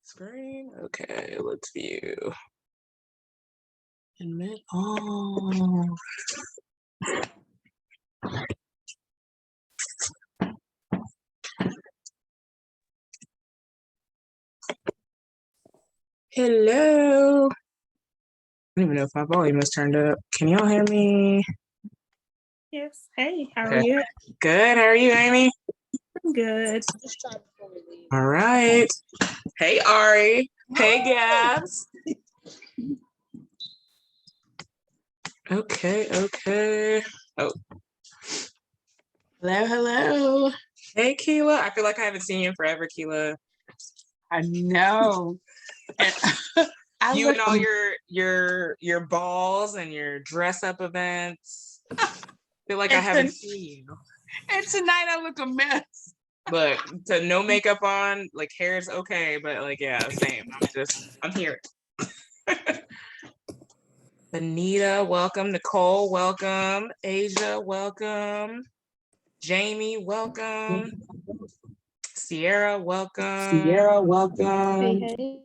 Screen. Okay, let's view. Admit all. Hello. I don't even know if my volume is turned up. Can y'all hear me? Yes. Hey, how are Okay. you? Good. How are you, Amy? I'm good. All right. Hey, Ari. Hey, Gabs. Okay. Oh. Hello. Hey, Keela. I feel like I haven't seen you in forever, Keela. I know. And you and all your balls and your dress up events. I feel like I haven't seen you. And tonight I look a mess. Look, to no makeup on, like hair's okay, but like yeah, same. I'm here. Anita, welcome. Nicole, welcome. Asia, welcome. Jamie, welcome. Sierra, welcome. Hey.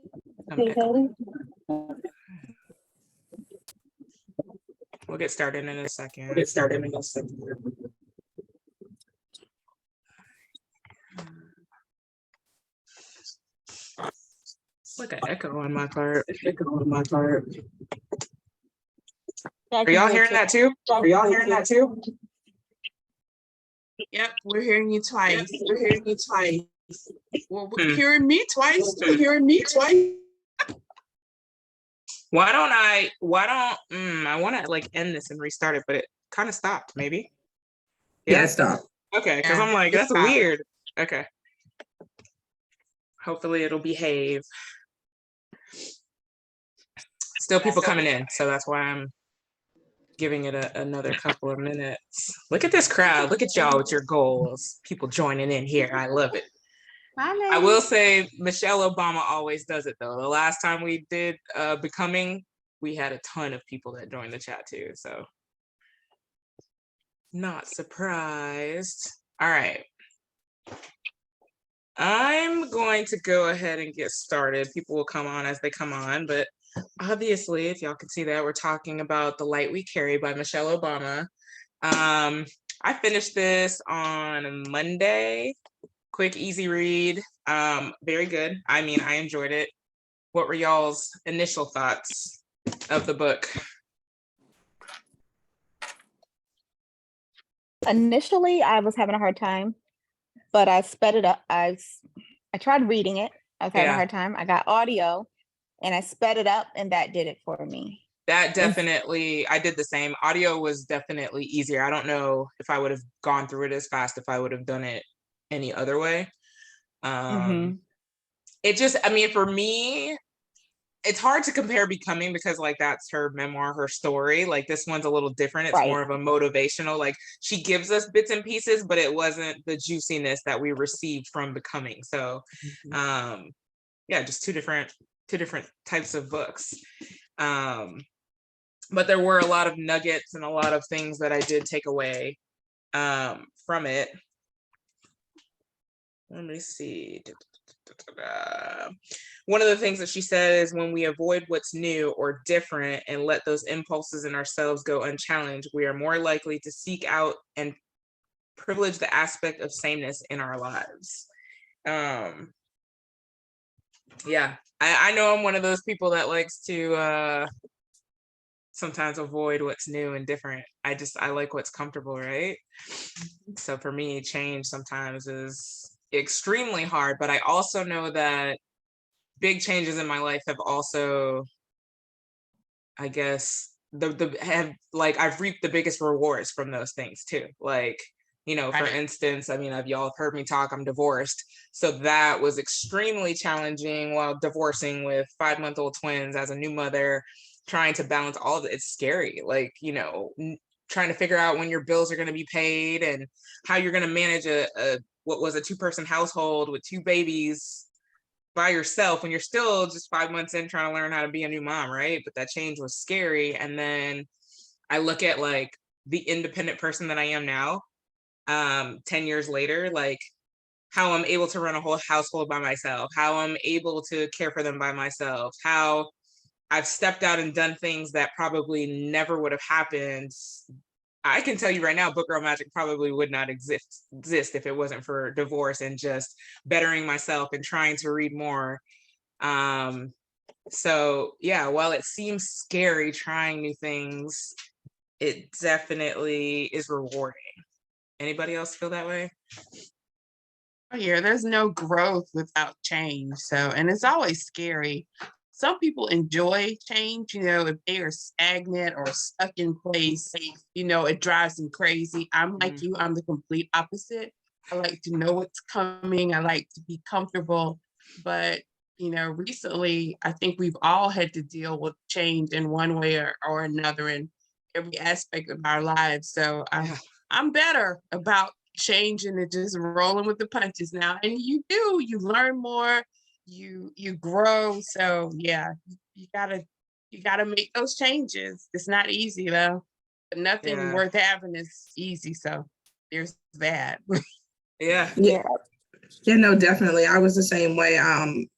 We'll get started in a second. Like an echo on my part. Are y'all hearing that too? Yep, we're hearing you twice. Well, we're hearing me twice. Why don't I want to like end this and restart it, but it kind of stopped, maybe. Yeah, stop. Okay, because I'm like, that's weird. Okay. Hopefully it'll behave. Still people coming in, so that's why I'm giving it another couple of minutes. Look at this crowd. Look at y'all with your goals. People joining in here. I love it. I will say Michelle Obama always does it though. The last time we did Becoming, we had a ton of people that joined the chat too. So not surprised. All right. I'm going to go ahead and get started. People will come on as they come on, but obviously, if y'all can see that, we're talking about The Light We Carry by Michelle Obama. I finished this on Monday. Quick, easy read. Very good. I mean, I enjoyed it. What were y'all's initial thoughts of the book? Initially, I was having a hard time, but I sped it up. I tried reading it. I was having a hard time. I got audio and I sped it up, and that did it for me. That definitely, I did the same. Audio was definitely easier. I don't know if I would have gone through it as fast if I would have done it any other way. It just, I mean, for me, it's hard to compare Becoming because like that's her memoir, her story. Like this one's a little different. It's more of a motivational, like she gives us bits and pieces, but it wasn't the juiciness that we received from Becoming. So yeah, just two different types of books. But there were a lot of nuggets and a lot of things that I did take away from it. Let me see. One of the things that she said is when we avoid what's new or different and let those impulses in ourselves go unchallenged, we are more likely to seek out and privilege the aspect of sameness in our lives. Yeah, I know I'm one of those people that likes to sometimes avoid what's new and different. I like what's comfortable, right? So for me, change sometimes is extremely hard, but I also know that big changes in my life have also, I guess, I've reaped the biggest rewards from those things too. Like, you know, for instance, I mean, y'all have heard me talk, I'm divorced. So that was extremely challenging while divorcing with 5-month-old twins as a new mother, trying to balance all of it. It's scary. Like, you know, trying to figure out when your bills are going to be paid and how you're going to manage what was a 2-person household with 2 babies by yourself when you're still just 5 months in trying to learn how to be a new mom, right? But that change was scary. And then I look at like the independent person that I am now, 10 years later, like how I'm able to run a whole household by myself, how I'm able to care for them by myself, how I've stepped out and done things that probably never would have happened. I can tell you right now, Book Girl Magic probably would not exist if it wasn't for divorce and just bettering myself and trying to read more. So yeah, while it seems scary trying new things, it definitely is rewarding. Anybody else feel that way? Oh, yeah, there's no growth without change. So, and it's always scary. Some people enjoy change, if they are stagnant or stuck in place, it drives them crazy. I'm like you, I'm the complete opposite. I like to know what's coming. I like to be comfortable. But, recently, I think we've all had to deal with change in one way or another in every aspect of our lives. So I'm better about changing and just rolling with the punches now. And you learn more, you grow. So yeah, you gotta make those changes. It's not easy though, but nothing worth having is easy. So there's that. Yeah. Yeah, no, definitely. I was the same way.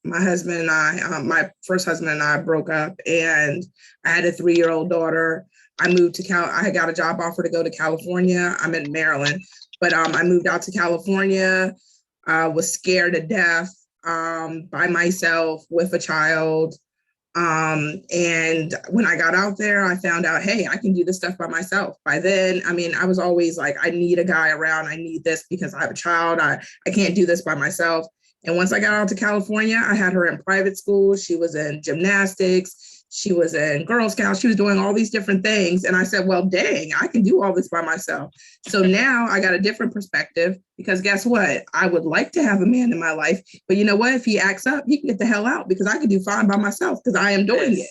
My husband and I, my first husband and I broke up, and I had a 3-year-old daughter. I moved to I got a job offer to go to California. I'm in Maryland, but I moved out to California. Was scared to death, by myself with a child. And when I got out there, I found out, hey, I can do this stuff by myself. By then, I was always like, I need a guy around. I need this because I have a child. I can't do this by myself. And once I got out to California, I had her in private school. She was in gymnastics. She was in Girl Scouts. She was doing all these different things. And I said, well, dang, I can do all this by myself. So now I got a different perspective, because guess what? I would like to have a man in my life, but you know what? If he acts up, he can get the hell out, because I can do fine by myself because I am doing it.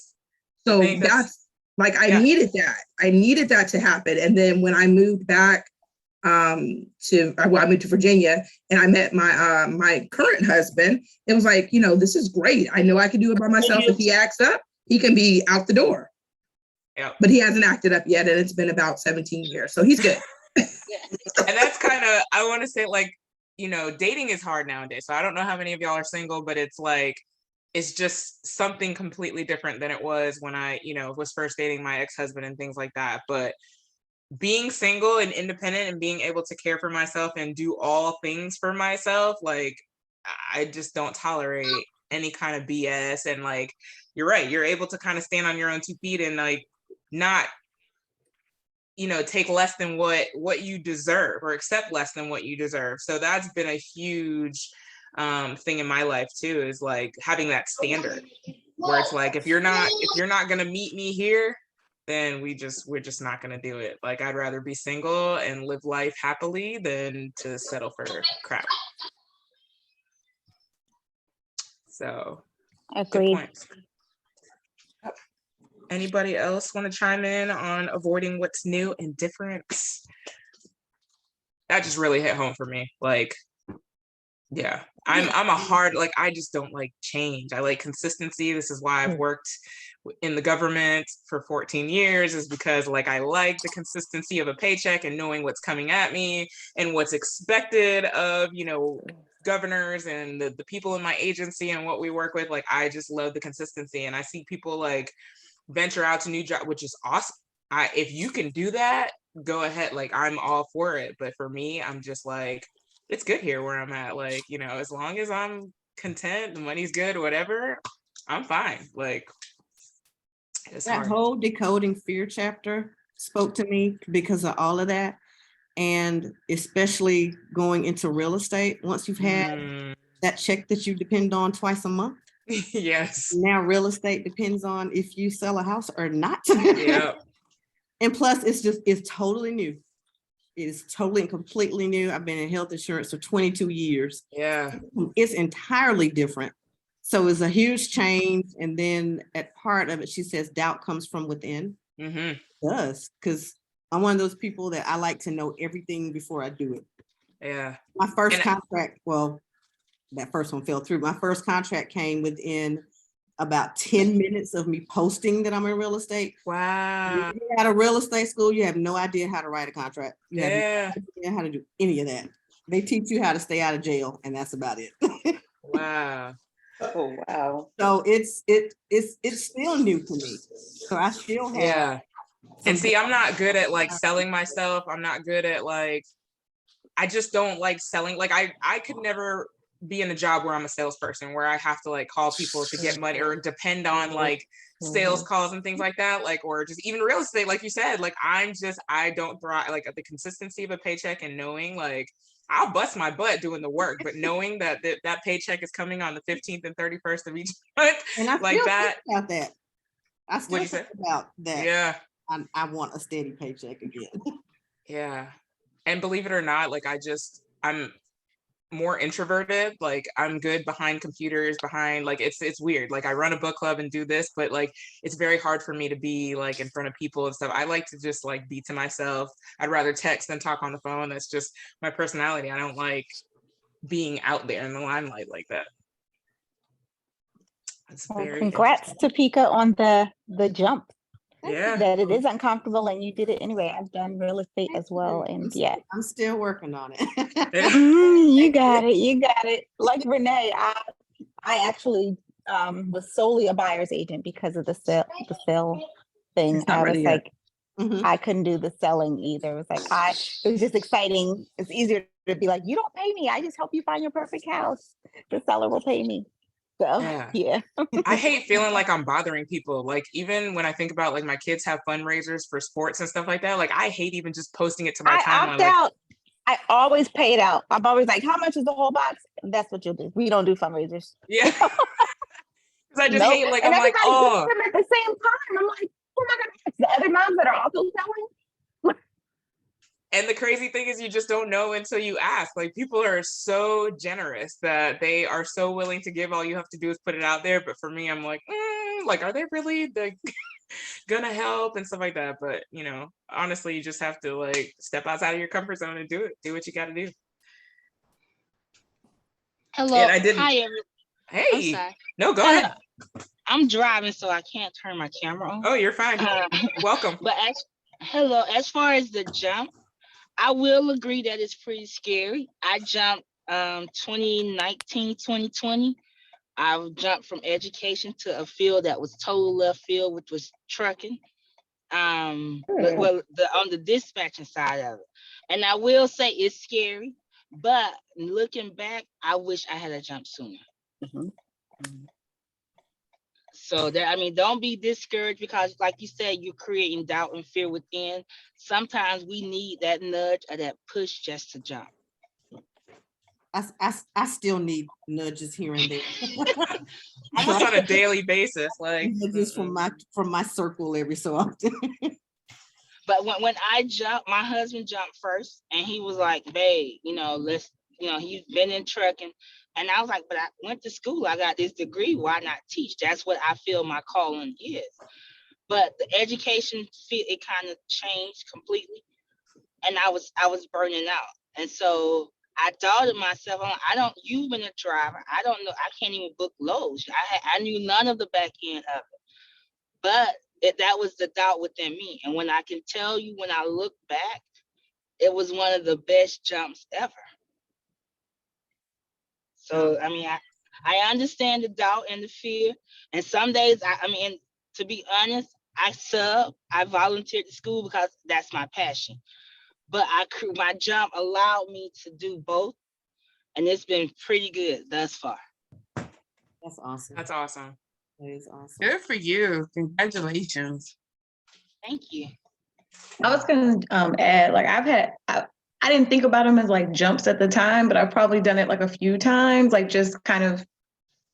So that's like, I needed that. I needed that to happen. And then when I moved back, I moved to Virginia, and I met my my current husband. It was like, this is great. I know I can do it by myself. If he acts up, he can be out the door. Yeah. But he hasn't acted up yet, and it's been about 17 years. So he's good. And that's kind of, I want to say, like, dating is hard nowadays. So I don't know how many of y'all are single, but it's like, it's just something completely different than it was when I, was first dating my ex-husband and things like that. But being single and independent and being able to care for myself and do all things for myself, like, I just don't tolerate any kind of BS. And like, you're right, you're able to kind of stand on your own 2 feet and like not, take less than what you deserve, or accept less than what you deserve. So that's been a huge thing in my life too, is like having that standard where it's like, if you're not gonna meet me here, then we're just not gonna do it. Like, I'd rather be single and live life happily than to settle for crap. So agreed. Anybody else want to chime in on avoiding what's new and different? That just really hit home for me. Like, yeah, I'm a hard, like, I just don't like change. I like consistency. This is why I've worked in the government for 14 years, is because like, I like the consistency of a paycheck and knowing what's coming at me and what's expected of, governors and the people in my agency and what we work with. Like, I just love the consistency. And I see people like venture out to new jobs, which is awesome. If you can do that, go ahead. Like, I'm all for it. But for me, I'm just like, it's good here where I'm at. Like, as long as I'm content, the money's good, whatever, I'm fine. Like, it's that hard. whole decoding fear chapter spoke to me because of all of that. And especially going into real estate, once you've had that check that you depend on twice a month. Yes. Now real estate depends on if you sell a house or not. Yeah. And plus, it's totally new. It is totally and completely new. I've been in health insurance for 22 years. Yeah. It's entirely different. So it's a huge change. And then at part of it, she says doubt comes from within. It does, because I'm one of those people that I like to know everything before I do it. Yeah. My first contract, well, that first one fell through. My first contract came within about 10 minutes of me posting that I'm in real estate. Wow. At a real estate school, you have no idea how to write a contract. You have no idea how to do any of that. They teach you how to stay out of jail, and that's about it. Wow. Oh, wow. So it's still new to me. So I still have Yeah. And some see, I'm not good at like selling myself. I'm not good at like, I just don't like selling. Like I could never be in a job where I'm a salesperson, where I have to like call people to get money or depend on like sales calls and things like that. Like, or just even real estate, like you said, like I don't thrive, like the consistency of a paycheck and knowing like I'll bust my butt doing the work, but knowing that that paycheck is coming on the 15th and 31st of each month, and I like still that. think about that. I still What'd you think say? about that. Yeah. I want a steady paycheck again. Yeah. And believe it or not, like I'm more introverted. Like I'm good behind computers, behind like it's weird. Like I run a book club and do this, but like it's very hard for me to be like in front of people and stuff. I like to just like be to myself. I'd rather text than talk on the phone. That's just my personality. I don't like being out there in the limelight like that. That's Well, very congrats to Pika on the jump. Yeah. That it is uncomfortable and you did it anyway. I've done real estate as well, and yeah. I'm still working on it. You got it. You got it. Like Renee, I actually was solely a buyer's agent because of the sale thing. It's not I was ready yet. like, Mhm. I couldn't do the selling either. It was like it was just exciting. It's easier to be like, you don't pay me. I just help you find your perfect house. The seller will pay me. So yeah. I hate feeling like I'm bothering people. Like even when I think about like my kids have fundraisers for sports and stuff like that, like I hate even just posting it to my I timeline. opt Like, out. I always pay it out. I'm always like, how much is the whole box? And that's what you'll do. We don't do fundraisers. yeah. Because I just Nope. hate like And I'm like, everybody oh. does them at the same time. I'm like, oh my God, the other moms that are also selling. And the crazy thing is you just don't know until you ask. Like people are so generous that they are so willing to give. All you have to do is put it out there. But for me, I'm like, are they really gonna help and stuff like that? But you know, honestly, you just have to like step outside of your comfort zone and do it. Do what you gotta do. Hello. And I didn't. Hi, everyone. I'm Hey, sorry. no, go ahead. I'm driving, so I can't turn my camera on. Oh, you're fine. Welcome. But as far as the jump, I will agree that it's pretty scary. I jumped 2019, 2020. I jumped from education to a field that was total left field, which was trucking. On the dispatching side of it. And I will say it's scary, but looking back, I wish I had a jump sooner. So don't be discouraged because like you said, you're creating doubt and fear within. Sometimes we need that nudge or that push just to jump. I still need nudges here and there. Almost on a daily basis. Like nudges from my circle every so often. But when I jumped, my husband jumped first and he was like, babe, he's been in trucking. And I was like, but I went to school. I got this degree. Why not teach? That's what I feel my calling is. But the education field, it kind of changed completely. And I was burning out. And so I thought to myself, you've been a driver. I don't know. I can't even book loads. I knew none of the back end of it. But that was the doubt within me. And when I can tell you, when I look back, it was one of the best jumps ever. So, I understand the doubt and the fear. And some days, to be honest, I volunteered to school because that's my passion. But my jump allowed me to do both. And it's been pretty good thus far. That's awesome. That's awesome. That is awesome. Good for you. Congratulations. Thank you. I was going to add, like I didn't think about them as like jumps at the time, but I've probably done it like a few times, like just kind of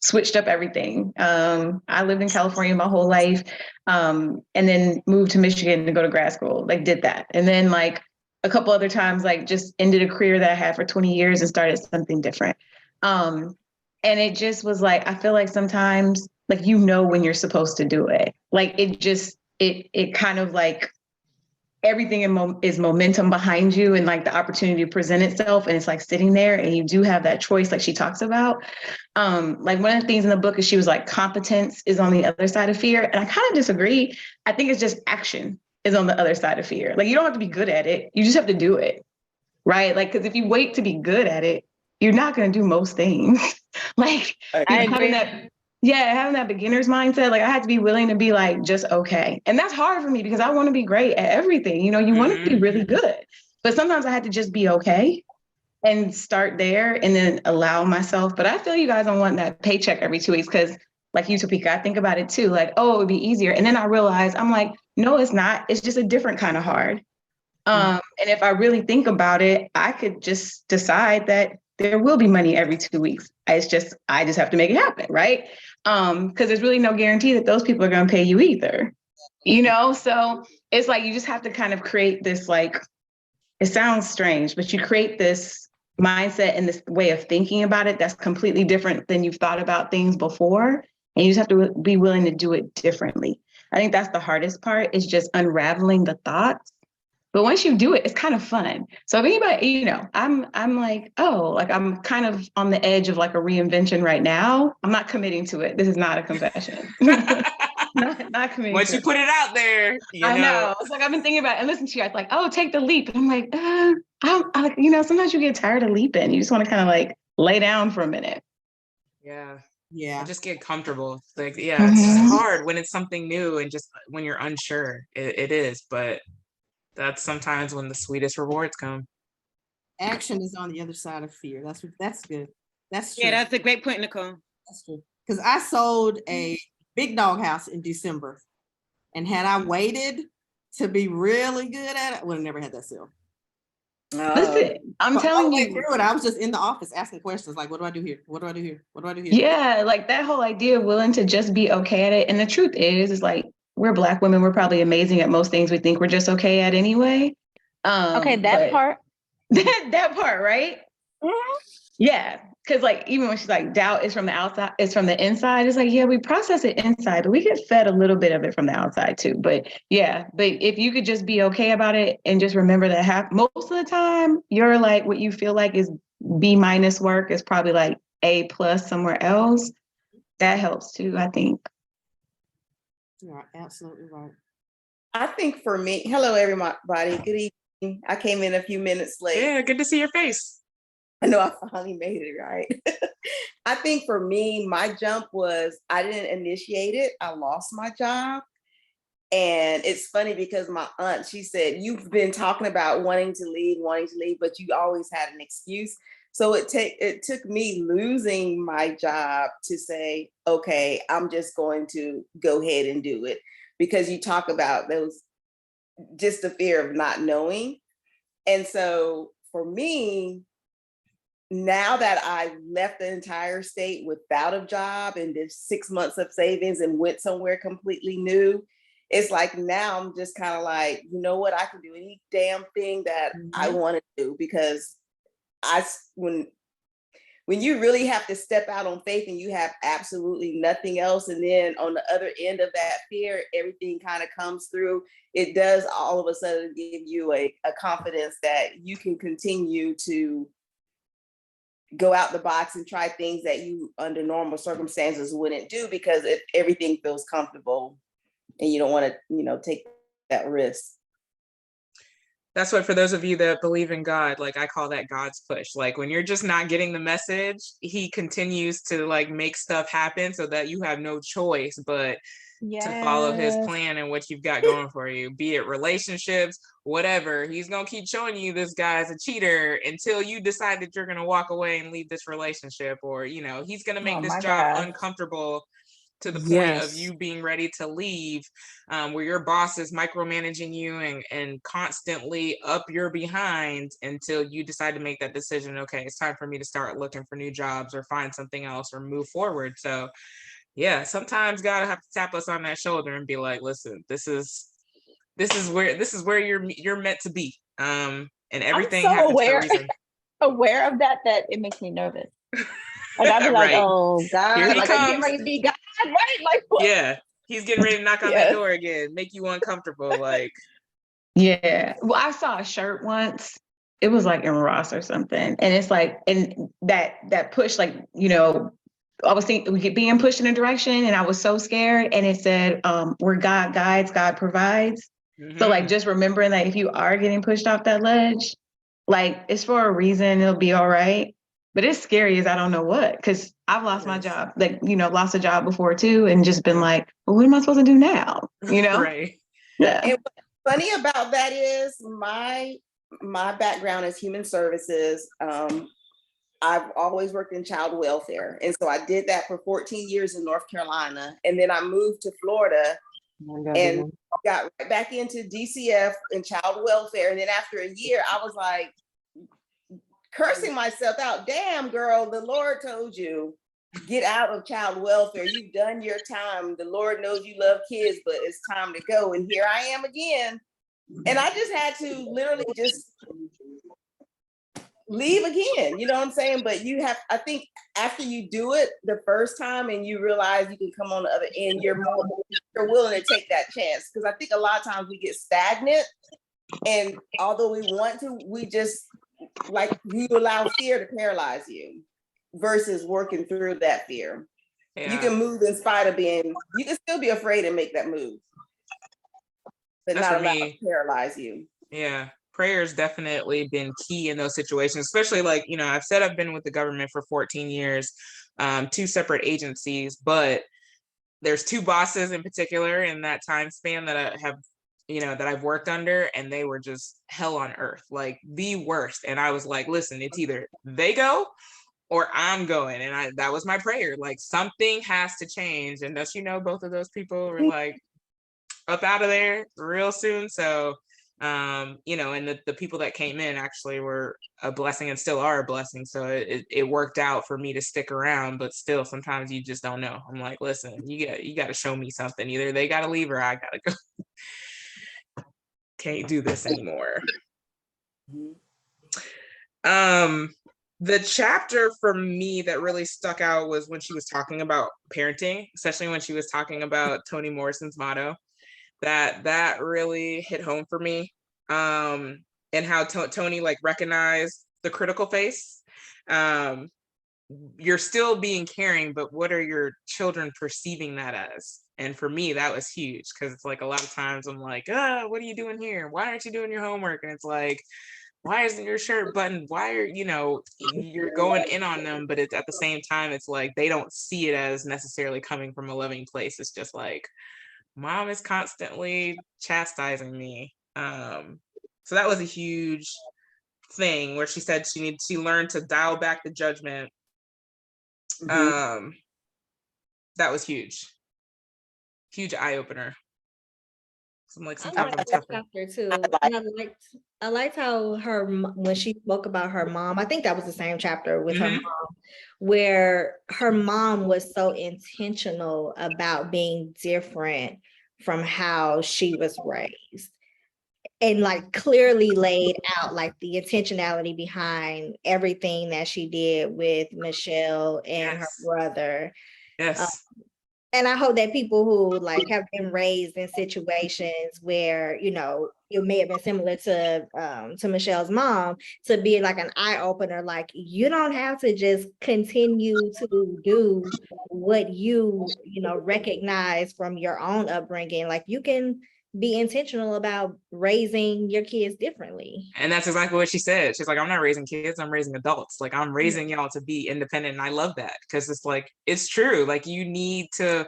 switched up everything. I lived in California my whole life, and then moved to Michigan to go to grad school, like did that. And then like a couple other times, like just ended a career that I had for 20 years and started something different. And it just was like, I feel like sometimes like, when you're supposed to do it, like it kind of like everything is momentum behind you and like the opportunity to present itself. And it's like sitting there and you do have that choice, like she talks about. Like one of the things in the book is she was like, competence is on the other side of fear. And I kind of disagree. I think it's just action is on the other side of fear. Like you don't have to be good at it. You just have to do it. right? Like, because if you wait to be good at it, you're not going to do most things. Like, I having agree. having that beginner's mindset, like I had to be willing to be like, just okay. And that's hard for me because I want to be great at everything. You know, you want to be really good, but sometimes I had to just be okay and start there and then allow myself. But I feel you guys don't want that paycheck every 2 weeks because like you, Topeka, I think about it too, like, oh, it would be easier. And then I realize I'm like, no, it's not. It's just a different kind of hard. And if I really think about it, I could just decide that there will be money every 2 weeks. I just have to make it happen, right? Because there's really no guarantee that those people are going to pay you either, you know? So it's like, you just have to kind of create this, like, it sounds strange, but you create this mindset and this way of thinking about it that's completely different than you've thought about things before. And you just have to be willing to do it differently. I think that's the hardest part, is just unraveling the thoughts. But once you do it, it's kind of fun. So if anybody, you know, I'm like, oh, like I'm kind of on the edge of like a reinvention right now. I'm not committing to it. This is not a confession. not committing. Once to you it. put it out there, I know. It's like I've been thinking about it and listen to you guys like, oh, take the leap. And I'm like, I'm you know, sometimes you get tired of leaping. You just want to kind of like lay down for a minute. Yeah. Yeah. Just get comfortable. Like, yeah, it's just hard when it's something new and just when you're unsure. It is, but that's sometimes when the sweetest rewards come. Action is on the other side of fear. That's good. That's true. Yeah, that's a great point, Nicole. That's true. Because I sold a big dog house in December. And had I waited to be really good at it, I would have never had that sale. Listen, I'm telling you. Through it, I was just in the office asking questions like, what do I do here? What do I do here? What do I do here? Yeah, like that whole idea of willing to just be okay at it. And the truth is like, we're Black women. We're probably amazing at most things we think we're just okay at anyway. Okay, that part. that part, right? Mhm. Yeah, because like even when she's like, doubt is from the outside, it's from the inside. It's like, yeah, we process it inside, but we get fed a little bit of it from the outside too. But yeah, but if you could just be okay about it and just remember that most of the time, you're like what you feel like is B- work is probably like A+ somewhere else. That helps too, I think. You're absolutely right. I think for me, hello everybody, good evening. I came in a few minutes late. Yeah, good to see your face. I know I finally made it, right? I think for me, my jump was I didn't initiate it. I lost my job. And it's funny because my aunt, she said, you've been talking about wanting to leave, but you always had an excuse. So it took me losing my job to say, okay, I'm just going to go ahead and do it. Because you talk about those, just the fear of not knowing. And so for me, now that I left the entire state without a job and did 6 months of savings and went somewhere completely new, it's like now I'm just kind of like, you know what, I can do any damn thing that I want to do, because when you really have to step out on faith and you have absolutely nothing else, and then on the other end of that fear, everything kind of comes through, it does all of a sudden give you a confidence that you can continue to go out the box and try things that you under normal circumstances wouldn't do, because everything feels comfortable and you don't want to, take that risk. That's what, for those of you that believe in God, like I call that God's push. Like when you're just not getting the message, he continues to like make stuff happen so that you have no choice but to follow his plan and what you've got going for you, be it relationships, whatever. He's going to keep showing you this guy's a cheater until you decide that you're going to walk away and leave this relationship, or, he's going to make this job uncomfortable to the point of you being ready to leave, where your boss is micromanaging you and constantly up your behind until you decide to make that decision. Okay, it's time for me to start looking for new jobs or find something else or move forward. So yeah, sometimes God have to tap us on that shoulder and be like, listen, this is where you're meant to be. And everything I'm so happens for a reason. aware of that it makes me nervous. Like I'd be like, Right. oh God, Here he like I'm getting comes. ready to be God, right? Like what? Yeah, he's getting ready to knock on that door again, make you uncomfortable. Like, Yeah. Well, I saw a shirt once. It was like in Ross or something. And it's like, and that push, like, I was thinking we get being pushed in a direction, and I was so scared. And it said, where God guides, God provides. So like just remembering that if you are getting pushed off that ledge, like it's for a reason, it'll be all right. But it's scary as I don't know what, because I've lost my Yes. job, like, lost a job before too, and just been like, well, what am I supposed to do now? Right. Yeah. And what's funny about that is my background is human services. I've always worked in child welfare. And so I did that for 14 years in North Carolina. And then I moved to Florida and got right back into DCF and child welfare. And then after a year, I was like cursing myself out. Damn, girl, the Lord told you, get out of child welfare. You've done your time. The Lord knows you love kids, but it's time to go. And here I am again. And I just had to literally just leave again, you know what I'm saying? But I think after you do it the first time and you realize you can come on the other end, you're willing to take that chance. Because I think a lot of times we get stagnant, and although we want to, we just you allow fear to paralyze you versus working through that fear. Yeah. You can move in spite of you can still be afraid and make that move, but That's not for allow me. it to paralyze you. Yeah. Prayer's definitely been key in those situations, especially I've said I've been with the government for 14 years, 2 separate agencies, but there's 2 bosses in particular in that time span that I have, that I've worked under, and they were just hell on earth, like the worst. And I was like, listen, it's either they go or I'm going. And that was my prayer. Like, something has to change. And both of those people were like up out of there real soon. So and the people that came in actually were a blessing and still are a blessing. So it worked out for me to stick around, but still sometimes you just don't know. I'm like, listen, you got to show me something. Either they got to leave or I got to go. Can't do this anymore. The chapter for me that really stuck out was when she was talking about parenting, especially when she was talking about Toni Morrison's motto. That really hit home for me, and how Toni recognized the critical face. You're still being caring, but what are your children perceiving that as? And for me, that was huge, because it's like a lot of times I'm like, what are you doing here? Why aren't you doing your homework? And it's like, why isn't your shirt buttoned? Why are you're going in on them, but it's at the same time, it's like they don't see it as necessarily coming from a loving place. It's just like, mom is constantly chastising me. So that was a huge thing where she said she learned to dial back the judgment. That was huge eye-opener. So I'm like, sometimes I'm tougher. Chapter too. And I liked how when she spoke about her mom, I think that was the same chapter with her mom, where her mom was so intentional about being different from how she was raised, and clearly laid out the intentionality behind everything that she did with Michelle and her brother. Yes. And I hope that people who have been raised in situations where, it may have been similar to Michelle's mom, to be an eye opener, you don't have to just continue to do what you recognize from your own upbringing. You can be intentional about raising your kids differently. And that's exactly what she said. She's like, I'm not raising kids, I'm raising adults. I'm raising y'all to be independent. And I love that, because it's it's true. You need to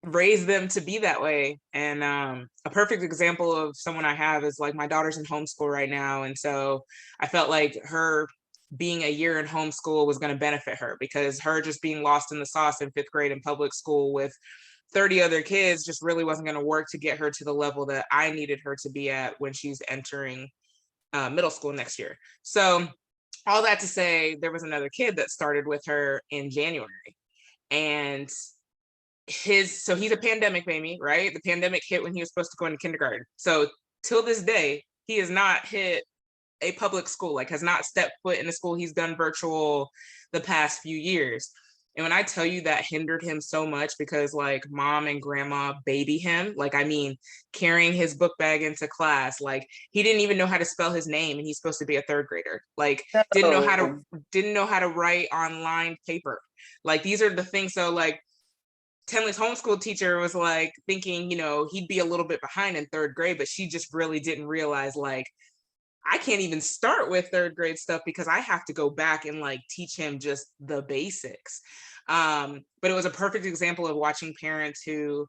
raise them to be that way. And a perfect example of someone I have is my daughter's in homeschool right now. And so I felt like her being a year in homeschool was going to benefit her, because her just being lost in the sauce in 5th grade in public school with 30 other kids just really wasn't going to work to get her to the level that I needed her to be at when she's entering middle school next year. So all that to say, there was another kid that started with her in January, and he's a pandemic baby, right? The pandemic hit when he was supposed to go into kindergarten. So till this day, he has not hit a public school, has not stepped foot in a school. He's done virtual the past few years. And when I tell you that hindered him so much, because mom and grandma baby him, carrying his book bag into class, he didn't even know how to spell his name, and he's supposed to be a 3rd grader. Didn't know how to write online paper. These are the things. So Tenley's homeschool teacher was thinking, he'd be a little bit behind in 3rd grade, but she just really didn't realize I can't even start with third grade stuff because I have to go back and like teach him just the basics. But it was a perfect example of watching parents who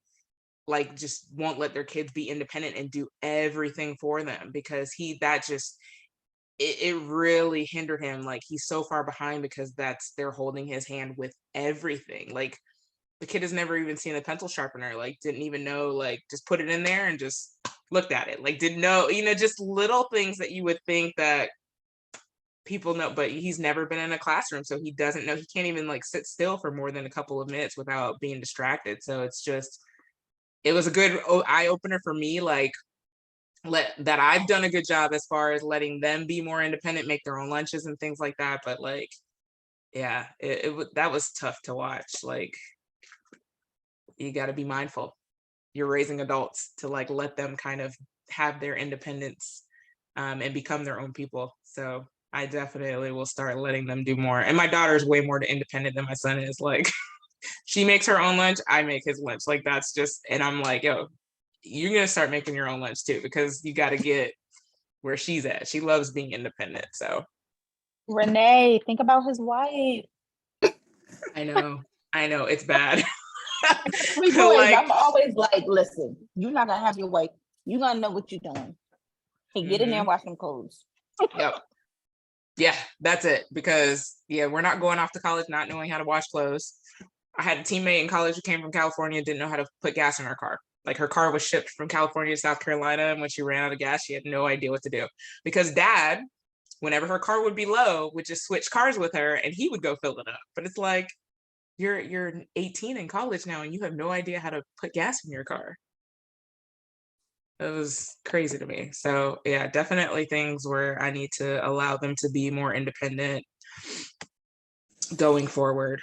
like just won't let their kids be independent and do everything for them, because it really hindered him. Like he's so far behind because they're holding his hand with everything. Like the kid has never even seen a pencil sharpener, like didn't even know, like just put it in there and just looked at it, like didn't know, just little things that you would think that people know, but he's never been in a classroom, so he doesn't know. He can't even like sit still for more than a couple of minutes without being distracted. So it was a good eye opener for me, like that I've done a good job as far as letting them be more independent, make their own lunches and things like that. But like, yeah, that was tough to watch. Like, you got to be mindful. You're raising adults to like let them kind of have their independence and become their own people. So I definitely will start letting them do more. And my daughter's way more independent than my son is. Like, she makes her own lunch, I make his lunch. Like, that's just, and I'm like, yo, you're gonna start making your own lunch too, because you got to get where she's at. She loves being independent. So Renee, think about his wife. I know it's bad. We boys, Like, I'm always like, listen, you're not gonna have your wife. You're gonna know what you're doing. Hey, get in there and wash some clothes. Yep. Yeah, that's it. Because we're not going off to college not knowing how to wash clothes. I had a teammate in college who came from California, didn't know how to put gas in her car. Like, her car was shipped from California to South Carolina, and when she ran out of gas, she had no idea what to do. Because dad, whenever her car would be low, would just switch cars with her and he would go fill it up. But it's like, you're 18 in college now and you have no idea how to put gas in your car. It was crazy to me. So yeah, definitely things where I need to allow them to be more independent going forward.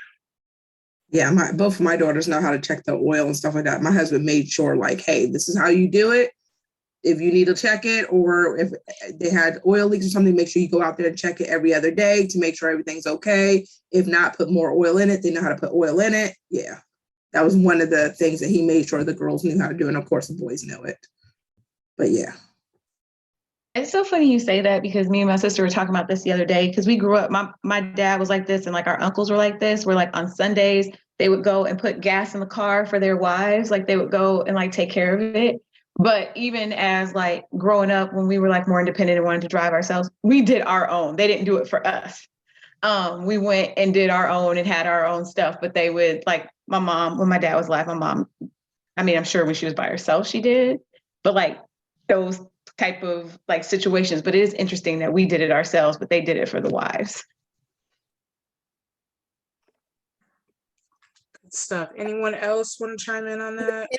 Yeah, both of my daughters know how to check the oil and stuff like that. My husband made sure, like, hey, this is how you do it. If you need to check it, or if they had oil leaks or something, make sure you go out there and check it every other day to make sure everything's okay. If not, put more oil in it. They know how to put oil in it. Yeah, that was one of the things that he made sure the girls knew how to do. And of course, the boys know it. But yeah. It's so funny you say that, because me and my sister were talking about this the other day, because we grew up, my dad was like this, and like our uncles were like this, where like on Sundays, they would go and put gas in the car for their wives. Like they would go and like take care of it. But even as like growing up, when we were like more independent and wanted to drive ourselves, we did our own. They didn't do it for us. We went and did our own and had our own stuff, but they would, like, my mom, when my dad was alive, my mom, I mean, I'm sure when she was by herself, she did, but like those type of like situations. But it is interesting that we did it ourselves, but they did it for the wives. Good stuff. Anyone else want to chime in on that?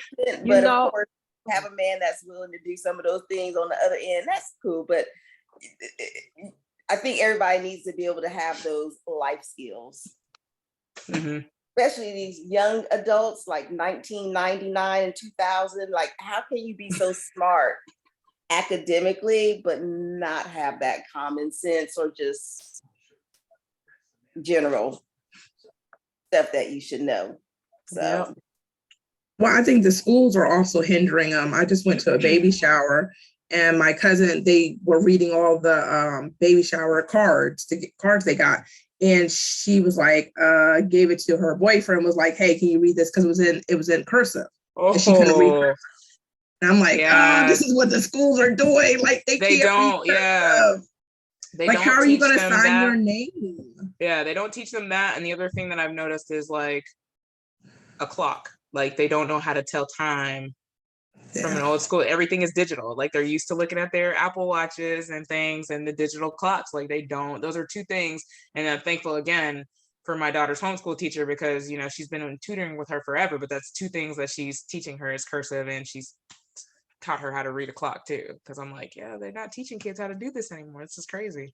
But of course, have a man that's willing to do some of those things on the other end, that's cool. But I think everybody needs to be able to have those life skills. Especially these young adults, like 1999 and 2000. Like, how can you be so smart academically, but not have that common sense or just general stuff that you should know? So. Well, I think the schools are also hindering them. I just went to a baby shower, and my cousin, they were reading all the baby shower cards they got. And she was like, gave it to her boyfriend, was like, hey, can you read this? Because it was in cursive. And she couldn't read cursive. And I'm like, this is what the schools are doing. Like, they can't don't, read cursive. They like, don't how are you teach going to them sign that. your name? Yeah, they don't teach them that. And the other thing that I've noticed is like a clock. Like, they don't know how to tell time from an old school. Everything is digital. Like, they're used to looking at their Apple Watches and things and the digital clocks. Like, they don't. Those are two things. And I'm thankful again for my daughter's homeschool teacher, because she's been tutoring with her forever, but that's two things that she's teaching her is cursive, and she's taught her how to read a clock too. Because I'm like, yeah, they're not teaching kids how to do this anymore. This is crazy.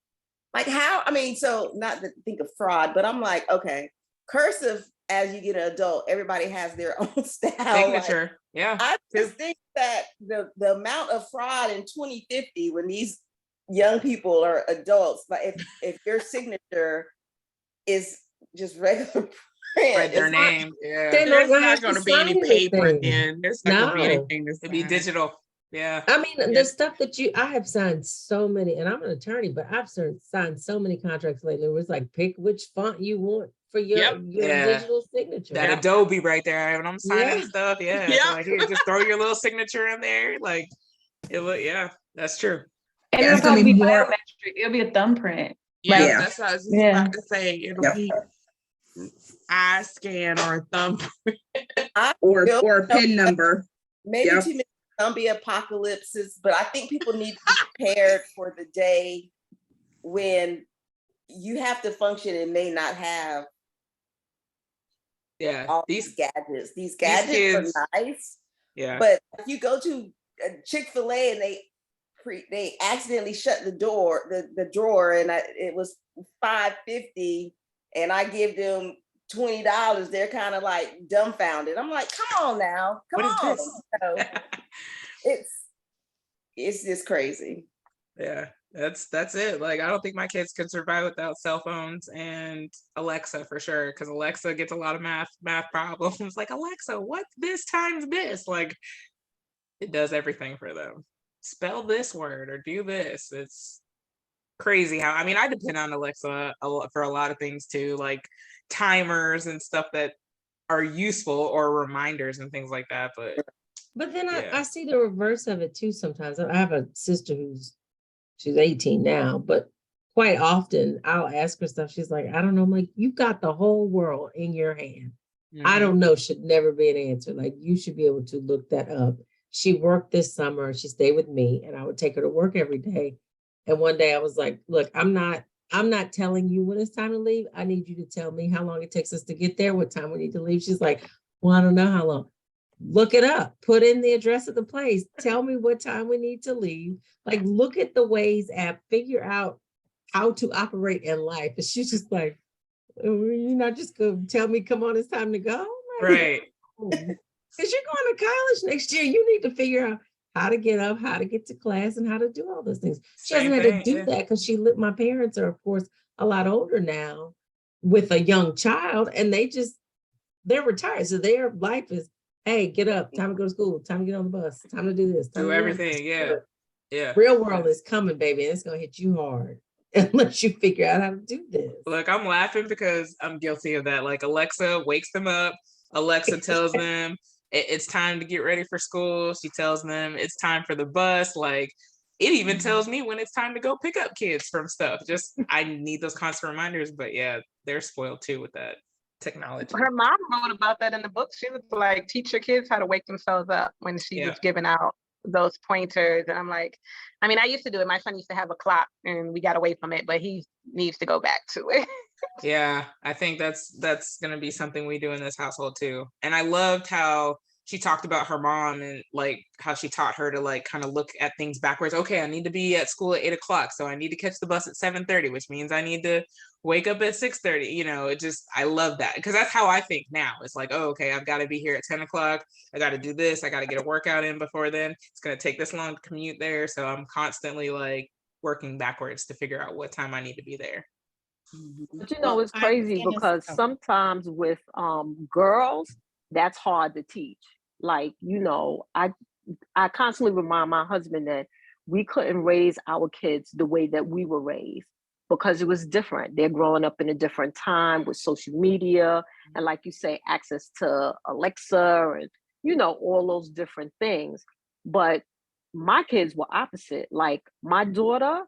Like, how? I mean, so not to think of fraud, but I'm like, okay, cursive. As you get an adult, everybody has their own style. Signature. Like, yeah. I just think that the amount of fraud in 2050, when these young people are adults, like if your signature is just regular print, write their name. There's not going to be any paper then. There's not going to be anything. It'd be digital. Yeah. I mean, Yeah. the stuff that I have signed so many, and I'm an attorney, but I've signed so many contracts lately where it's like, pick which font you want for your, Yep. Yeah. digital signature. That Adobe right there. When I'm signing Yeah. stuff, yeah. It's Yep. like, here, just throw your little signature in there. Like, yeah, that's true. And Yeah, it'll it's gonna probably be be more. biometric. It'll be a thumbprint. Yeah, Yeah. that's what I was just Yeah. about to say. It'll Yep. be eye scan or a thumb. Or Bill- a PIN number. Maybe Yep. too many zombie apocalypses, but I think people need to be prepared for the day when you have to function and may not have Yeah. all These, these gadgets. These gadgets kids- are nice, yeah. but if you go to Chick-fil-A and they accidentally shut the door, the drawer, and it was $5.50, and I give them $20, they're kind of like dumbfounded. I'm like, come on now, come What on. is this? So it's just crazy. Yeah, that's it. Like, I don't think my kids could survive without cell phones and Alexa for sure, because Alexa gets a lot of math problems. Like, Alexa, what's this times this? Like, it does everything for them. Spell this word or do this. It's crazy how, I mean, I depend on Alexa for a lot of things too, like timers and stuff that are useful, or reminders and things like that. But then Yeah. I see the reverse of it too sometimes. I have a sister she's 18 now, but quite often I'll ask her stuff. She's like, I don't know. I'm like, you got the whole world in your hand. I Mhm. don't know, should never be an answer. Like, you should be able to look that up. She worked this summer, she stayed with me, and I would take her to work every day. And one day I was like, look, I'm not telling you when it's time to leave. I need you to tell me how long it takes us to get there, what time we need to leave. She's like, well, I don't know how long. Look it up, put in the address of the place, tell me what time we need to leave. Like, look at the Waze app, figure out how to operate in life. And she's just like, oh, you're not just gonna tell me, come on, it's time to go. Like, Right. because you're going to college next year, you need to figure out how to get up, how to get to class, and how to do all those things. She Same hasn't had thing, to do yeah. that because my parents are, of course, a lot older now with a young child, and they're retired. So their life is, hey, get up, time to go to school, time to get on the bus, time to do this, time Do to everything. Yeah. Yeah. Real world is coming, baby, and it's gonna hit you hard unless you figure out how to do this. Look, I'm laughing because I'm guilty of that. Like, Alexa wakes them up. Alexa tells them it's time to get ready for school. She tells them it's time for the bus. Like, it even tells me when it's time to go pick up kids from stuff. Just, I need those constant reminders. But yeah, they're spoiled too with that technology. Her mom wrote about that in the book. She was like, teach your kids how to wake themselves up when she was giving out those pointers. And I'm like, I mean, I used to do it. My son used to have a clock and we got away from it, but he needs to go back to it. Yeah, I think that's going to be something we do in this household too. And I loved how she talked about her mom and like how she taught her to like kind of look at things backwards. Okay, I need to be at school at 8:00, so I need to catch the bus at 7:30, which means I need to wake up at 6:30. You know, it just, I love that because that's how I think now. It's like, oh, okay, I've got to be here at 10 o'clock. I got to do this. I got to get a workout in before then. It's going to take this long to commute there. So I'm constantly like working backwards to figure out what time I need to be there. But you know, it's crazy because sometimes with girls, that's hard to teach. Like, you know, I constantly remind my husband that we couldn't raise our kids the way that we were raised because it was different. They're growing up in a different time with social media and, like you say, access to Alexa and, you know, all those different things. But my kids were opposite. Like my daughter,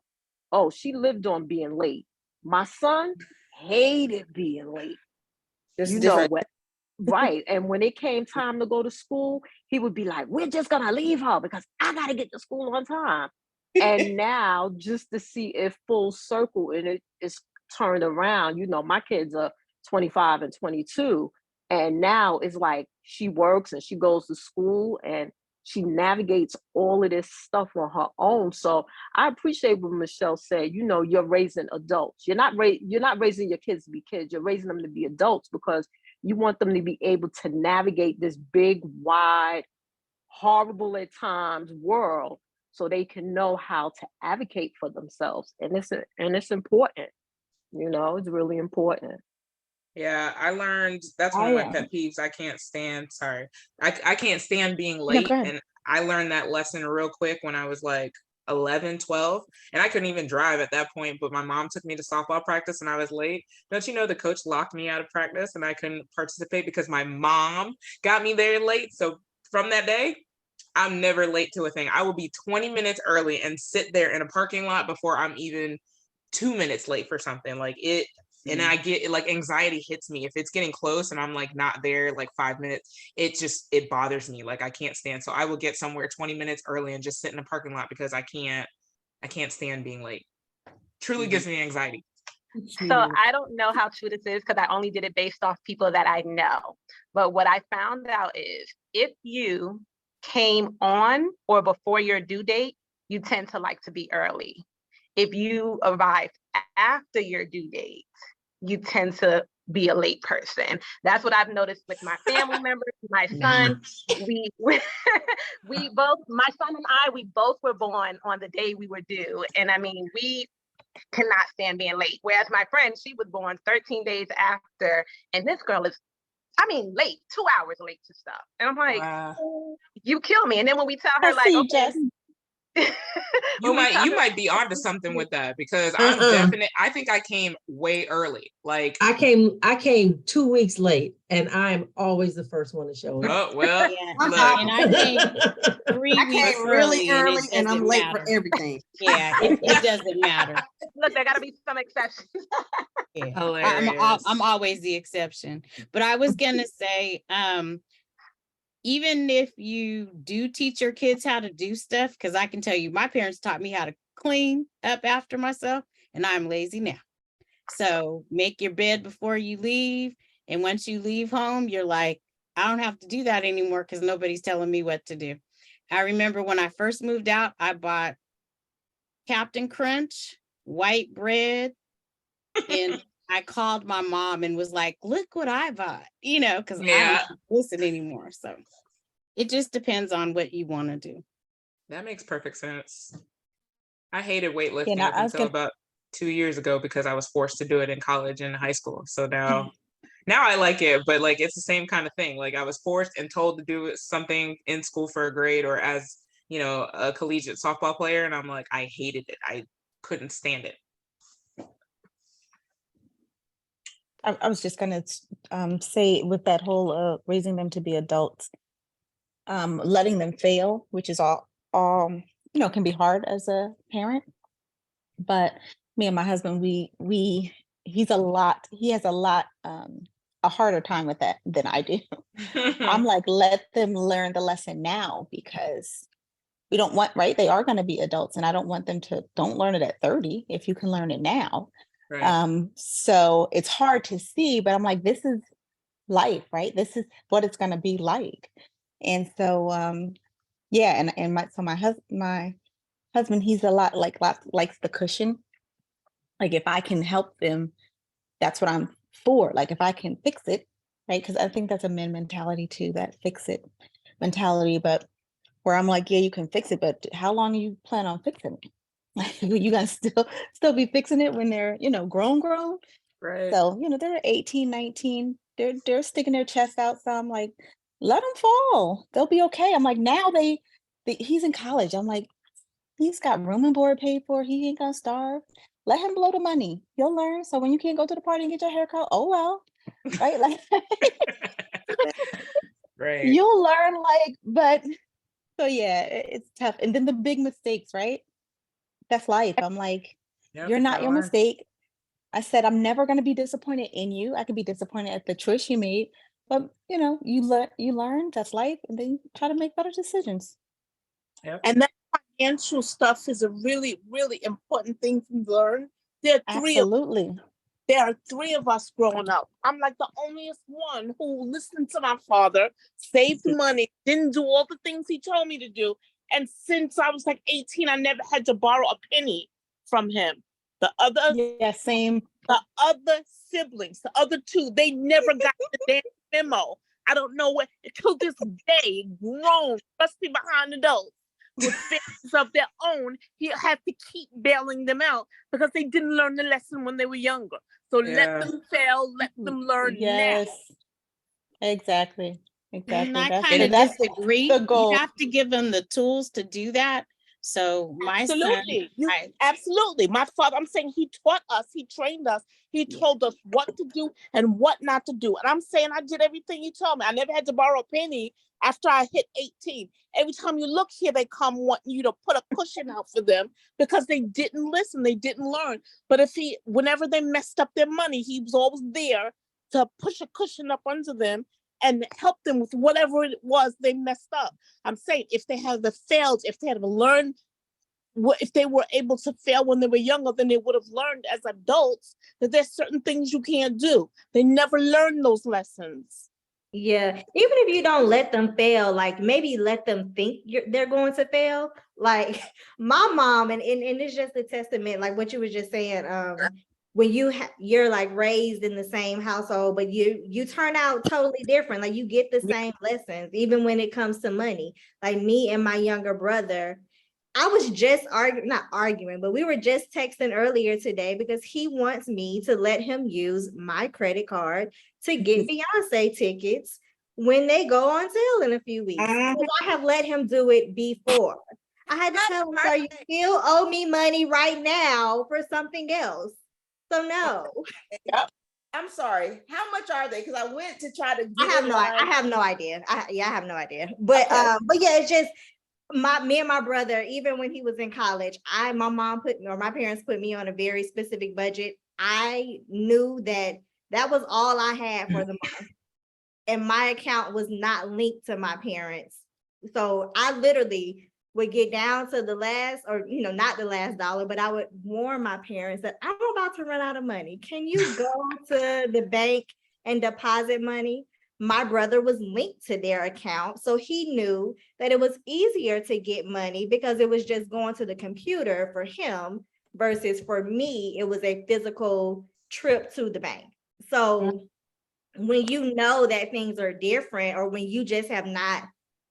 oh, she lived on being late. My son hated being late. Just you different. know what? Right. And when it came time to go to school, he would be like, we're just going to leave her because I got to get to school on time. And now just to see it full circle and it is turned around, you know, my kids are 25 and 22. And now it's like she works and she goes to school and she navigates all of this stuff on her own. So I appreciate what Michelle said. You know, you're raising adults. You're not raising your kids to be kids. You're raising them to be adults because you want them to be able to navigate this big, wide, horrible at times world, so they can know how to advocate for themselves. And it's important. You know, it's really important. Yeah, I learned that's one of my pet peeves. I can't stand being late. And I learned that lesson real quick when I was like 11, 12, and I couldn't even drive at that point, but my mom took me to softball practice and I was late. Don't you know the coach locked me out of practice and I couldn't participate because my mom got me there late? So from that day, I'm never late to a thing. I will be 20 minutes early and sit there in a parking lot before I'm even 2 minutes late for something. Like it, and I get like anxiety hits me if it's getting close and I'm like not there like 5 minutes. It bothers me. Like I can't stand. So I will get somewhere 20 minutes early and just sit in a parking lot because I can't stand being late. Truly gives me anxiety. So I don't know how true this is because I only did it based off people that I know. But what I found out is if you came on or before your due date, you tend to like to be early. If you arrive after your due date, you tend to be a late person. That's what I've noticed with my family members, my son. We both, my son and I, we both were born on the day we were due. And I mean, we cannot stand being late. Whereas my friend, she was born 13 days after, and this girl is, I mean, late, 2 hours late to stuff. And I'm like, you kill me. And then when we tell her, like, okay, you might be onto something with that because I'm definite. I think I came way early. Like I came 2 weeks late, and I'm always the first one to show up. Oh well, and I came 3 weeks really early, and I'm late matter. for everything. Yeah, it doesn't matter. Look, there gotta be some exceptions. Yeah. Hilarious. I'm always the exception. But I was gonna say, even if you do teach your kids how to do stuff, because I can tell you, my parents taught me how to clean up after myself, and I'm lazy now. So make your bed before you leave. And once you leave home, you're like, I don't have to do that anymore because nobody's telling me what to do. I remember when I first moved out, I bought Captain Crunch, white bread, and I called my mom and was like, look what I bought, because I don't listen anymore. So it just depends on what you want to do. That makes perfect sense. I hated weightlifting up until about 2 years ago because I was forced to do it in college and high school. So now I like it, but like it's the same kind of thing. Like I was forced and told to do something in school for a grade or as, a collegiate softball player. And I'm like, I hated it. I couldn't stand it. I was just gonna say with that whole raising them to be adults, letting them fail, which is all can be hard as a parent. But me and my husband, he has a lot a harder time with that than I do. I'm like, let them learn the lesson now because we don't want, right? They are going to be adults, and I don't want them to don't learn it at 30 if you can learn it now. Right. So it's hard to see, but I'm like, this is life, right? This is what it's going to be like. And so, yeah. And my husband, he's a lot likes the cushion. Like if I can help them, that's what I'm for. Like if I can fix it, right? Because I think that's a men mentality too, that fix it mentality. But where I'm like, yeah, you can fix it, but how long you plan on fixing it? You guys still be fixing it when they're, grown. Right. So, they're 18, 19, they're sticking their chest out. So I'm like, let them fall. They'll be okay. I'm like, now he's in college. I'm like, he's got room and board paid for. He ain't gonna starve. Let him blow the money. He'll learn. So when you can't go to the party and get your hair cut, oh well. Right? Like right. You'll learn, but so yeah, it's tough. And then the big mistakes, right? That's life. I'm like, you're not your mistake. I said, I'm never going to be disappointed in you. I could be disappointed at the choice you made, but you learn, that's life, and then try to make better decisions. Yep. And that financial stuff is a really, really important thing to learn. There are three of us growing up. I'm like the only one who listened to my father, saved money, didn't do all the things he told me to do. And since I was like 18, I never had to borrow a penny from him. The other siblings, the other two, they never got the damn memo. I don't know what, until this day, grown, rusty behind adults with families of their own, he had to keep bailing them out because they didn't learn the lesson when they were younger. So let them fail, let them learn now. Exactly. Exactly. I That's kind of that's disagree. the You goal. have to give them the tools to do that. So my son, Absolutely. I, Absolutely. My father, I'm saying he taught us, he trained us, he told us what to do and what not to do. And I'm saying I did everything he told me. I never had to borrow a penny after I hit 18. Every time you look here, they come wanting you to put a cushion out for them because they didn't listen, they didn't learn. But whenever they messed up their money, he was always there to push a cushion up under them and help them with whatever it was they messed up. I'm saying if they had failed, if they had learned, if they were able to fail when they were younger, then they would have learned as adults that there's certain things you can't do. They never learned those lessons. Yeah, even if you don't let them fail, like maybe let them think they're going to fail. Like my mom, and it's just a testament, like what you were just saying. When you're like raised in the same household, but you turn out totally different. Like you get the same lessons, even when it comes to money. Like me and my younger brother, I was just not arguing, but we were just texting earlier today because he wants me to let him use my credit card to get Beyonce tickets when they go on sale in a few weeks. Because I have let him do it before. I had to tell him, so you still owe me money right now for something else. So no. I'm sorry. How much are they? Because I went to try to get I have no idea. I have no idea. But yeah, it's just me and my brother, even when he was in college, my parents put me on a very specific budget. I knew that was all I had for the month. And my account was not linked to my parents. So I literally would get down to the last, or not the last dollar, but I would warn my parents that I'm about to run out of money. Can you go to the bank and deposit money? My brother was linked to their account, so he knew that it was easier to get money because it was just going to the computer for him versus for me, it was a physical trip to the bank. So when you know that things are different, or when you just have not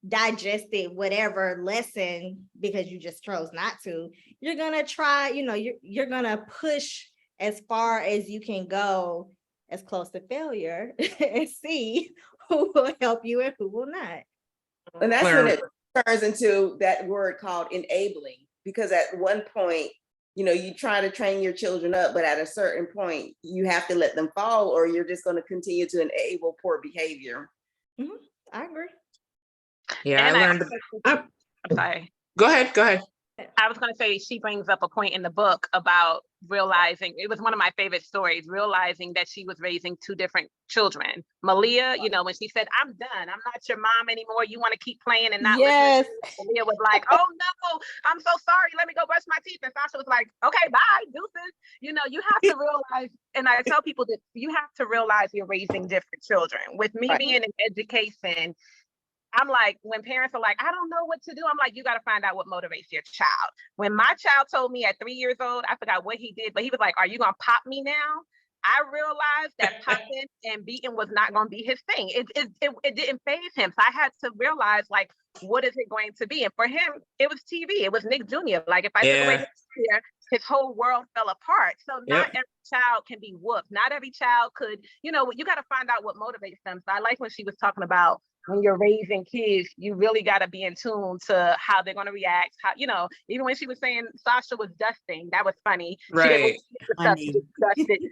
digested whatever lesson because you just chose not to, you're gonna try, you're gonna push as far as you can go, as close to failure, and see who will help you and who will not. And that's when it turns into that word called enabling, because at one point, you try to train your children up, but at a certain point, you have to let them fall, or you're just going to continue to enable poor behavior. I agree. Yeah, And I learned. I'm sorry. Go ahead. I was going to say, she brings up a point in the book about realizing, it was one of my favorite stories, realizing that she was raising two different children. Malia, when she said, I'm done, I'm not your mom anymore, you want to keep playing and not listening to me. Malia was like, oh no, I'm so sorry, let me go brush my teeth. And Sasha was like, okay, bye, deuces. You have to realize, and I tell people that you have to realize you're raising different children. With me being in education, I'm like, when parents are like, I don't know what to do, I'm like, you got to find out what motivates your child. When my child told me at 3 years old, I forgot what he did, but he was like, are you going to pop me now? I realized that popping and beating was not going to be his thing. It didn't faze him. So I had to realize, like, what is it going to be? And for him, it was TV. It was Nick Jr. Like, if I took away his whole world fell apart. So not every child can be whooped. Not every child could, you got to find out what motivates them. So I like when she was talking about, when you're raising kids, you really got to be in tune to how they're going to react. How, even when she was saying Sasha was dusting, that was funny. Right. She dusted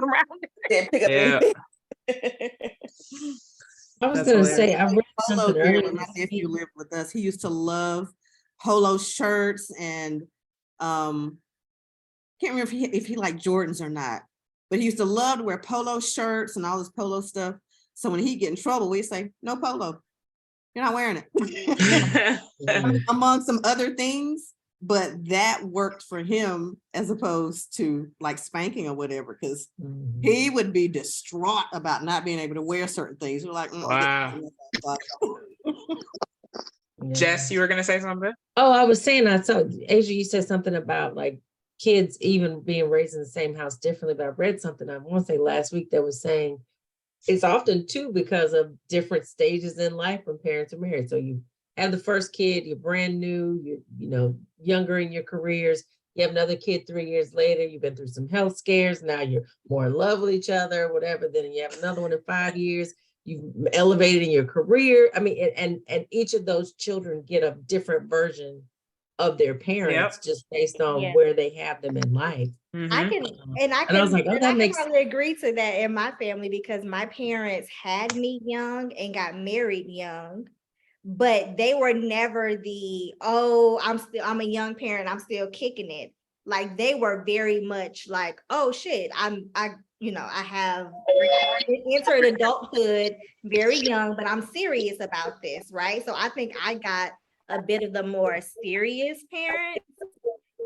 around it. I was going to say, I read something earlier. When my nephew lived with us, he used to love polo shirts and can't remember if he liked Jordans or not, but he used to love to wear polo shirts and all this polo stuff. So when he get in trouble, we say, no polo, you're not wearing it. Among some other things, but that worked for him as opposed to like spanking or whatever, because he would be distraught about not being able to wear certain things. We're like, wow. Jess, you were going to say something? Oh, I was saying, I saw, Asia, you said something about like kids even being raised in the same house differently, but I read something, I want to say last week, that was saying, it's often too because of different stages in life when parents are married. So you have the first kid, you're brand new, you're younger in your careers. You have another kid 3 years later, you've been through some health scares. Now you're more in love with each other, whatever. Then you have another one in 5 years. you've elevated in your career. I mean, and each of those children get a different version of their parents just based on Yeah. where they have them in life. I can, and I And can, I was like, oh, and I that can makes probably agree to that in my family because my parents had me young and got married young, but they were never the, oh, I'm a young parent, I'm still kicking it. Like they were very much like, oh shit, I have entered adulthood very young, but I'm serious about this, right? So I think I got a bit of the more serious parent.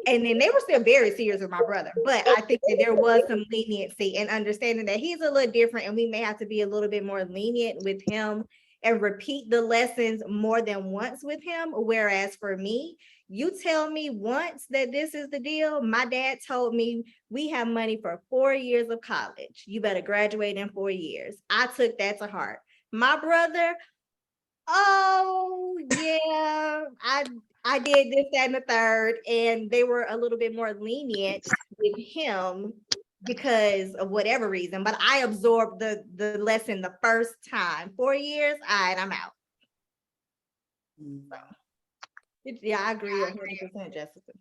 And then they were still very serious with my brother, but I think that there was some leniency and understanding that he's a little different and we may have to be a little bit more lenient with him and repeat the lessons more than once with him. Whereas for me, you tell me once that this is the deal. My dad told me we have money for 4 years of college. You better graduate in 4 years. I took that to heart. My brother, oh yeah, I did this, that, and the third, and they were a little bit more lenient with him because of whatever reason. But I absorbed the lesson the first time. 4 years, all right, I'm out. So, yeah, I agree 100%, Jessica.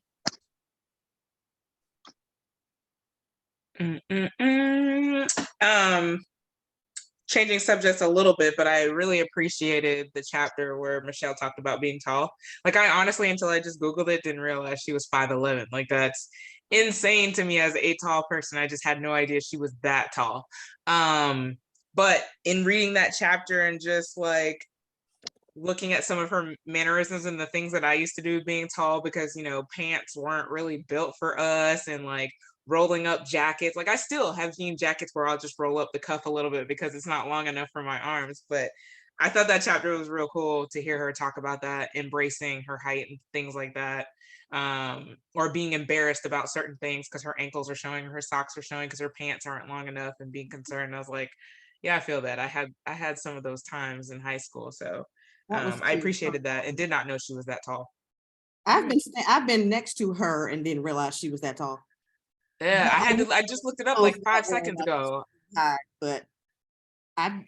Changing subjects a little bit, but I really appreciated the chapter where Michelle talked about being tall. Like I honestly, until I just Googled it, didn't realize she was 5'11". Like that's insane to me as a tall person. I just had no idea she was that tall. But in reading that chapter and just like looking at some of her mannerisms and the things that I used to do being tall, because, you know, pants weren't really built for us, and like rolling up jackets. Like I still have jean jackets where I'll just roll up the cuff a little bit because it's not long enough for my arms. But I thought that chapter was real cool to hear her talk about that, embracing her height and things like that. Or being embarrassed about certain things because her ankles are showing, her socks are showing because her pants aren't long enough, and being concerned. I was like, yeah, I feel that. I had some of those times in high school. So I appreciated that and did not know she was that tall. I've been next to her and didn't realize she was that tall. Yeah, I just looked it up like 5 seconds ago. But I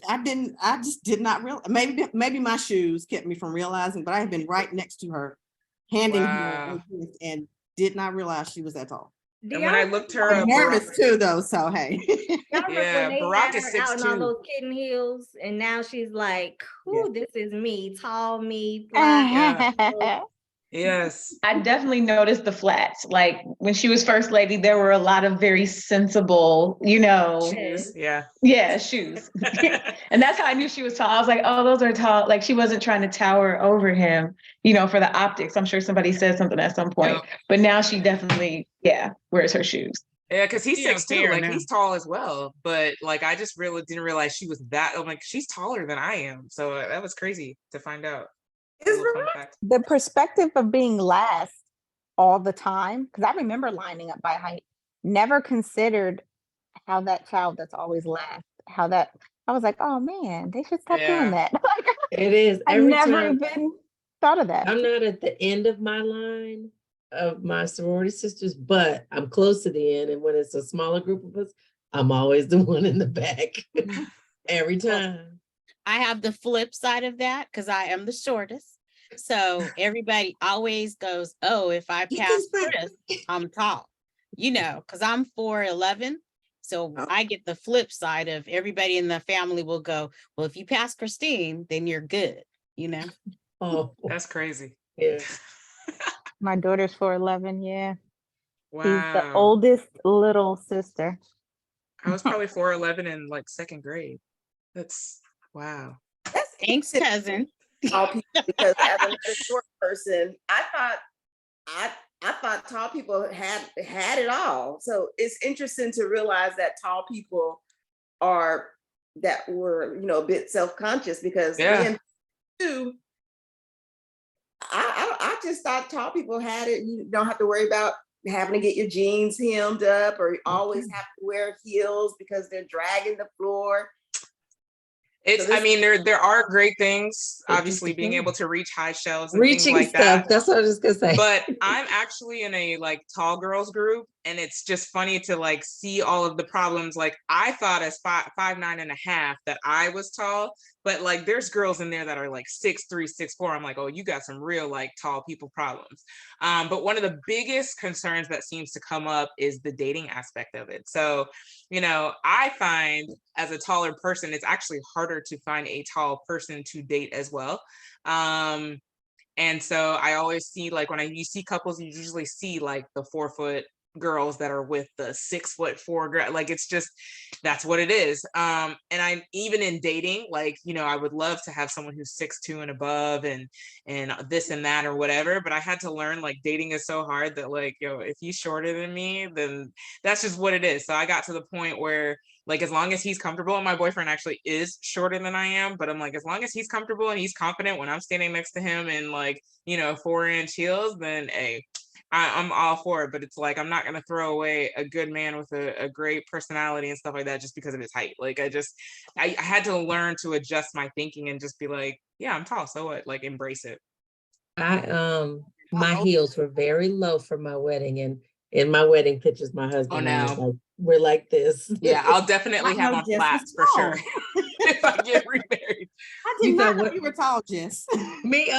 just did not realize. Maybe my shoes kept me from realizing, but I had been right next to her, handing her and did not realize she was that tall. And when I looked her up, nervous too though, so hey. Yeah, Barack is 6'2". Out in all those kitten heels, and now she's like, "Who? This is me, tall me." Fly. Yes. I definitely noticed the flats. Like when she was first lady, there were a lot of very sensible, shoes. Yeah. Yeah, shoes. And that's how I knew she was tall. I was like, oh, those are tall. Like she wasn't trying to tower over him, for the optics. I'm sure somebody said something at some point, but now she definitely, wears her shoes. Yeah, because he's 6'2", like he's tall as well. But like I just really didn't realize she was that. I'm like, she's taller than I am. So that was crazy to find out. The perspective of being last all the time, because I remember lining up by height, never considered how that child that's always last, I was like, oh man, they should stop doing that. It is. I never even thought of that. I'm not at the end of my line of my sorority sisters, but I'm close to the end. And when it's a smaller group of us, I'm always the one in the back every time. I have the flip side of that because I am the shortest. So everybody always goes, oh, if I pass Chris, I'm tall, because I'm 4'11". So I get the flip side of everybody in the family will go, well, if you pass Christine, then you're good, Oh, that's crazy. Yeah. My daughter's 4'11", yeah. Wow. She's the oldest little sister. I was probably 4'11" in like second grade. That's wow. Thanks, cousin. Tall people, because as a short person, I thought tall people had it all. So it's interesting to realize that tall people were a bit self-conscious, because me and too, I just thought tall people had it. You don't have to worry about having to get your jeans hemmed up or always have to wear heels because they're dragging the floor. It's, I mean, there are great things, It just obviously being able depends. to reach high shelves and things Reaching like stuff. that. That's what I was just gonna say. But I'm actually in a like tall girls group, and it's just funny to like see all of the problems. Like I thought as 5'9.5" that I was tall, but like there's girls in there that are like 6'3", 6'4". I'm like, oh, you got some real like tall people problems. But one of the biggest concerns that seems to come up is the dating aspect of it. So, you know, I find as a taller person, it's actually harder to find a tall person to date as well. And so I always see like when you see couples, you usually see like the 4-foot girls that are with the 6'4" girl. Like it's just, that's what it is. And I'm even in dating, like, you know, I would love to have someone who's 6'2" and above and this and that or whatever. But I had to learn like dating is so hard that like, yo, if he's shorter than me, then that's just what it is. So I got to the point where like, as long as he's comfortable, and my boyfriend actually is shorter than I am, but I'm like, as long as he's comfortable and he's confident when I'm standing next to him in like, you know, 4-inch heels, then hey, I'm all for it. But it's like, I'm not going to throw away a good man with a great personality and stuff like that just because of his height. Like, I had to learn to adjust my thinking and just be like, yeah, I'm tall. So what? Like, embrace it. My heels were very low for my wedding, and in my wedding pictures, my husband and I was no. like, we're like this. Yeah, I'll definitely have on Jess flats is for tall. sure if I get remarried. I did not know you were tall, Jess. Me,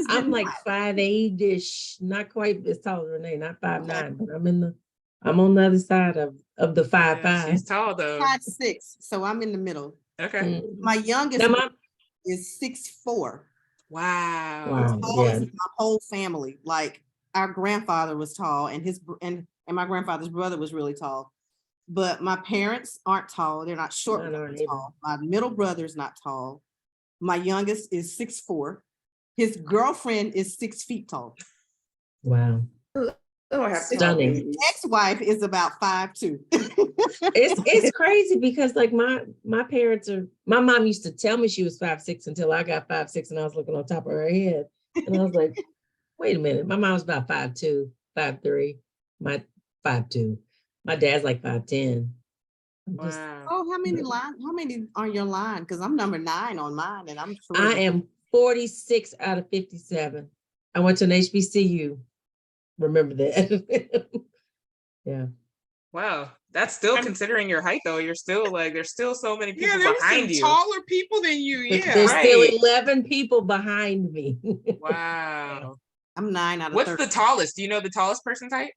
I'm like 5'8"-ish, not quite as tall as Renee, not 5'9", but I'm on the other side of the 5'5". She's tall though. 5'6", so I'm in the middle. Okay. My youngest Now my- is 6'4". Wow. Wow, Tall yeah. as my whole family. Like our grandfather was tall, and my grandfather's brother was really tall. But my parents aren't tall. They're not short. Mine aren't Tall. My middle brother's not tall. My youngest is 6'4". His girlfriend is 6 feet tall. Wow. Stunning. Ex-wife is about 5'2". It's crazy because like my parents my mom used to tell me she was 5'6" until I got 5'6" and I was looking on top of her head. And I was like, wait a minute. My mom's about 5'2", 5'3", my 5'2". My dad's like 5'10". Wow. Oh, how many on your line? Because I'm number 9 on mine, and I'm short. I am 46 out of 57. I went to an HBCU. Remember that. Yeah. Wow. That's still considering your height though. You're still like, there's still so many people there's behind some you. taller people than you. Yeah. There's right. still 11 people behind me. Wow. I'm 9 out of What's 30. the tallest? Do you know the tallest person's height?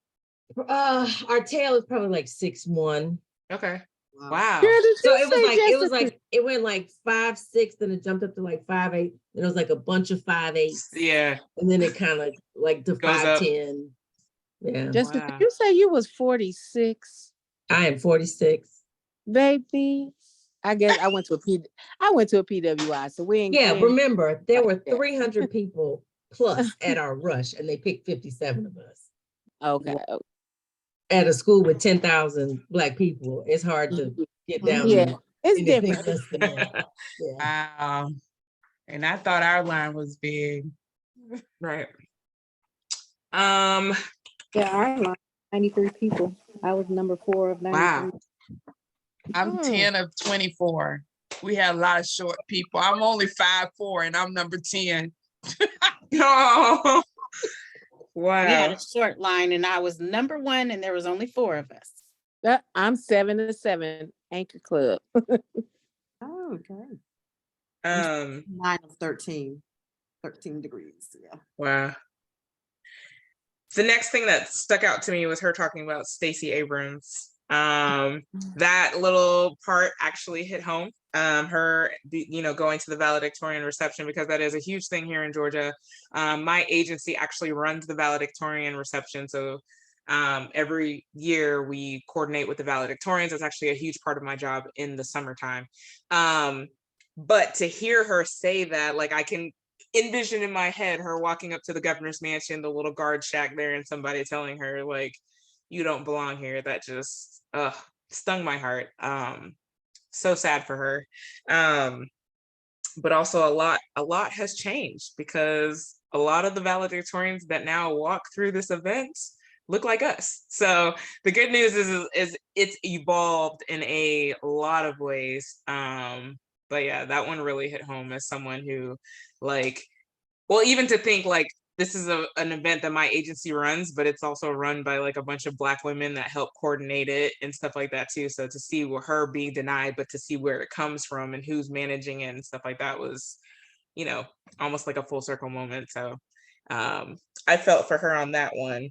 Our tail is probably like 6'1". Okay. Wow. Wow. So it went like 5'6", then it jumped up to like 5'8". And it was like a bunch of 5'8". Yeah. And then it kind of like to Goes up. 5'10". Yeah. Jessica, Wow. did you say you was 46? I am 46. Baby, I guess I went to a PWI, so we ain't. Yeah, we ain't- remember there were Yeah. 300 people plus at our rush, and they picked 57 of us. Okay. At a school with 10,000 Black people, it's hard to get down. Yeah, to it's anything different. less than that. Yeah. Wow. And I thought our line was big. Right. Yeah, our line, 93 people. I was number 4 of 93. Wow. I'm 10 of 24. We had a lot of short people. I'm only 5'4" and I'm number 10. Oh. We had Wow. a short line and I was number 1 and there was only 4 of us. I'm 7 of 7, Anchor Club. Oh, okay. 9 of 13 degrees. Yeah. Wow. The next thing that stuck out to me was her talking about Stacey Abrams. That little part actually hit home. Her, going to the valedictorian reception, because that is a huge thing here in Georgia. My agency actually runs the valedictorian reception. So every year we coordinate with the valedictorians. It's actually a huge part of my job in the summertime. But to hear her say that, like I can envision in my head her walking up to the governor's mansion, the little guard shack there, and somebody telling her like, you don't belong here. That just stung my heart. So sad for her. But also a lot has changed, because a lot of the valedictorians that now walk through this event look like us. So the good news is it's evolved in a lot of ways. But yeah, that one really hit home as someone who like, well, even to think like this is an event that my agency runs, but it's also run by like a bunch of Black women that help coordinate it and stuff like that too. So to see her being denied, but to see where it comes from and who's managing it and stuff like that was, you know, almost like a full circle moment. So I felt for her on that one.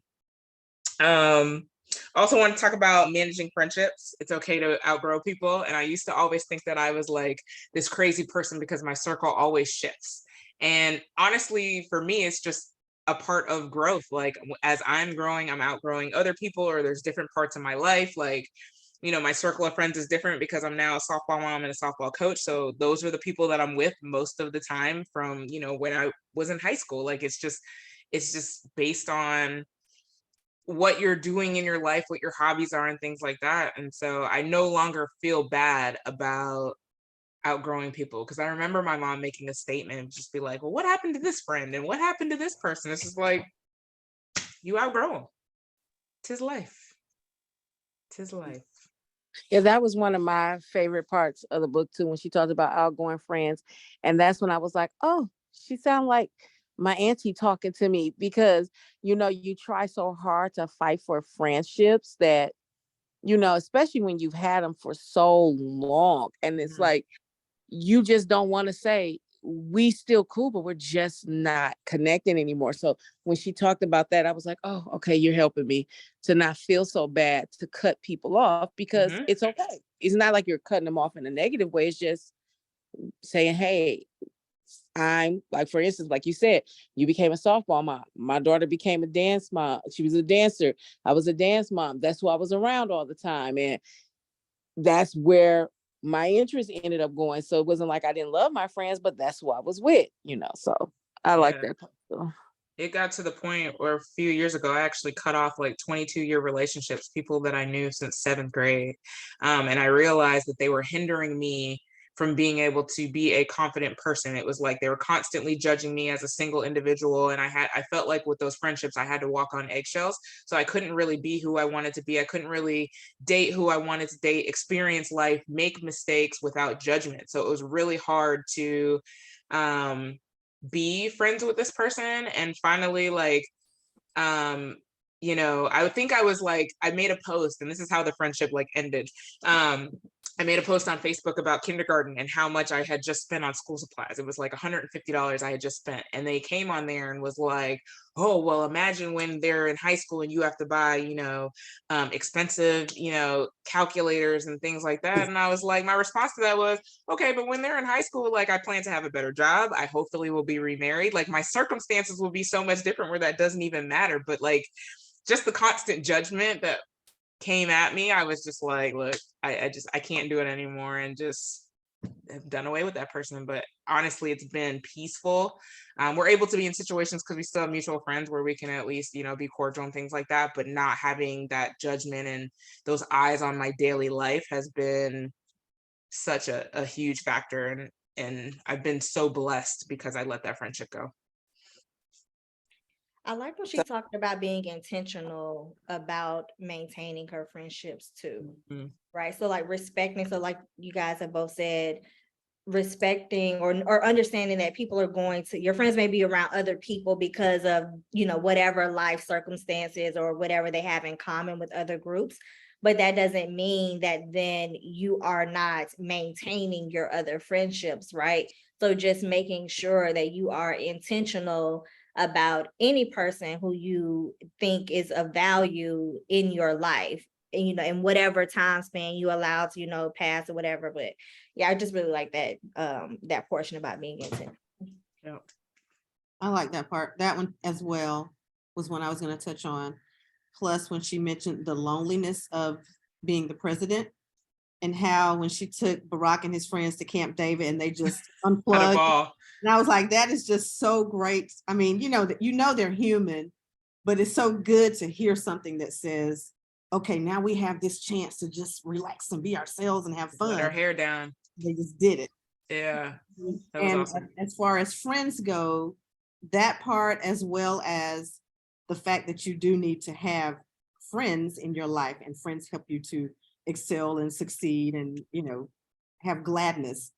Also want to talk about managing friendships. It's okay to outgrow people. And I used to always think that I was like this crazy person because my circle always shifts. And honestly, for me, it's just a part of growth. Like as I'm growing, I'm outgrowing other people, or there's different parts of my life. Like, you know, my circle of friends is different because I'm now a softball mom and a softball coach. So those are the people that I'm with most of the time from, you know, when I was in high school. Like it's just based on what you're doing in your life, what your hobbies are and things like that. And so I no longer feel bad about outgrowing people, because I remember my mom making a statement and just be like, well, what happened to this friend and what happened to this person? It's just like, you outgrow them. Tis life. Tis life. Yeah, that was one of my favorite parts of the book too, when she talked about outgoing friends. And that's when I was like, oh, she sounds like my auntie talking to me, because, you know, you try so hard to fight for friendships that, you know, especially when you've had them for so long. And it's like, you just don't want to say, we still cool, but we're just not connecting anymore. So when she talked about that, I was like, oh, okay, you're helping me to not feel so bad to cut people off, because it's okay. It's not like you're cutting them off in a negative way. It's just saying, hey, I'm like, for instance, like you said, you became a softball mom. My daughter became a dance mom. She was a dancer. I was a dance mom. That's who I was around all the time. And that's where my interest ended up going. So it wasn't like I didn't love my friends, but that's who I was with, you know. So I like that part. So. It got to the point where a few years ago, I actually cut off like 22-year relationships, people that I knew since 7th grade. And I realized that they were hindering me from being able to be a confident person. It was like they were constantly judging me as a single individual. And I felt like with those friendships, I had to walk on eggshells. So I couldn't really be who I wanted to be. I couldn't really date who I wanted to date, experience life, make mistakes without judgment. So it was really hard to be friends with this person. And finally, like, you know, I would think I was like, I made a post, and this is how the friendship like ended. I made a post on Facebook about kindergarten and how much I had just spent on school supplies. It was like $150 I had just spent. And they came on there and was like, oh, well, imagine when they're in high school and you have to buy, you know, expensive, you know, calculators and things like that. And I was like, my response to that was, okay, but when they're in high school, like I plan to have a better job. I hopefully will be remarried. Like my circumstances will be so much different where that doesn't even matter. But like, just the constant judgment that came at me, I was just like, look, I can't do it anymore, and just have done away with that person. But honestly, it's been peaceful. We're able to be in situations because we still have mutual friends where we can at least, you know, be cordial and things like that, but not having that judgment and those eyes on my daily life has been such a huge factor. And I've been so blessed because I let that friendship go. I like when she talked about being intentional about maintaining her friendships too, right? So like respecting, so like you guys have both said, respecting or understanding that people are going to, your friends may be around other people because of, you know, whatever life circumstances or whatever they have in common with other groups. But that doesn't mean that then you are not maintaining your other friendships, right? So just making sure that you are intentional about any person who you think is of value in your life, and, you know, in whatever time span you allow to, you know, pass or whatever. But yeah, I just really like that, that portion about being intentional. Yeah. I like that part. That one as well was one I was going to touch on. Plus, when she mentioned the loneliness of being the president, and how when she took Barack and his friends to Camp David and they just unplugged. And I was like, that is just so great. I mean, you know they're human, but it's so good to hear something that says, okay, now we have this chance to just relax and be ourselves and have fun. Let our hair down. They just did it. Yeah. That was and awesome. As far as friends go, that part, as well as the fact that you do need to have friends in your life, and friends help you to excel and succeed and, you know, have gladness.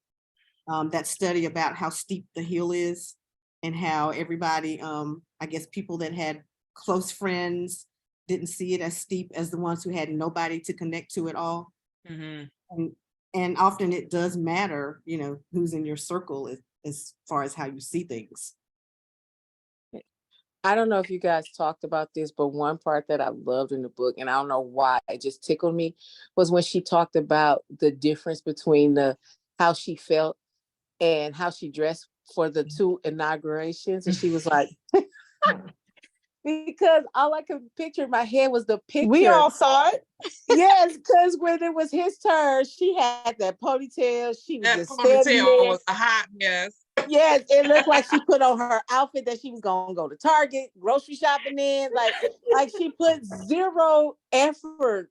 that study about how steep the hill is and how everybody, I guess people that had close friends didn't see it as steep as the ones who had nobody to connect to at all. And often it does matter, you know, who's in your circle as far as how you see things. I don't know if you guys talked about this, but one part that I loved in the book, and I don't know why it just tickled me, was when she talked about the difference between how she felt and how she dressed for the 2 inaugurations. And she was like, because all I could picture in my head was the picture. We all saw it. Yes, because when it was his turn, she had that ponytail. She was That just standing ponytail there. was a hot mess. Yes, it looked like she put on her outfit that she was gonna go to Target, grocery shopping in. Like she put zero effort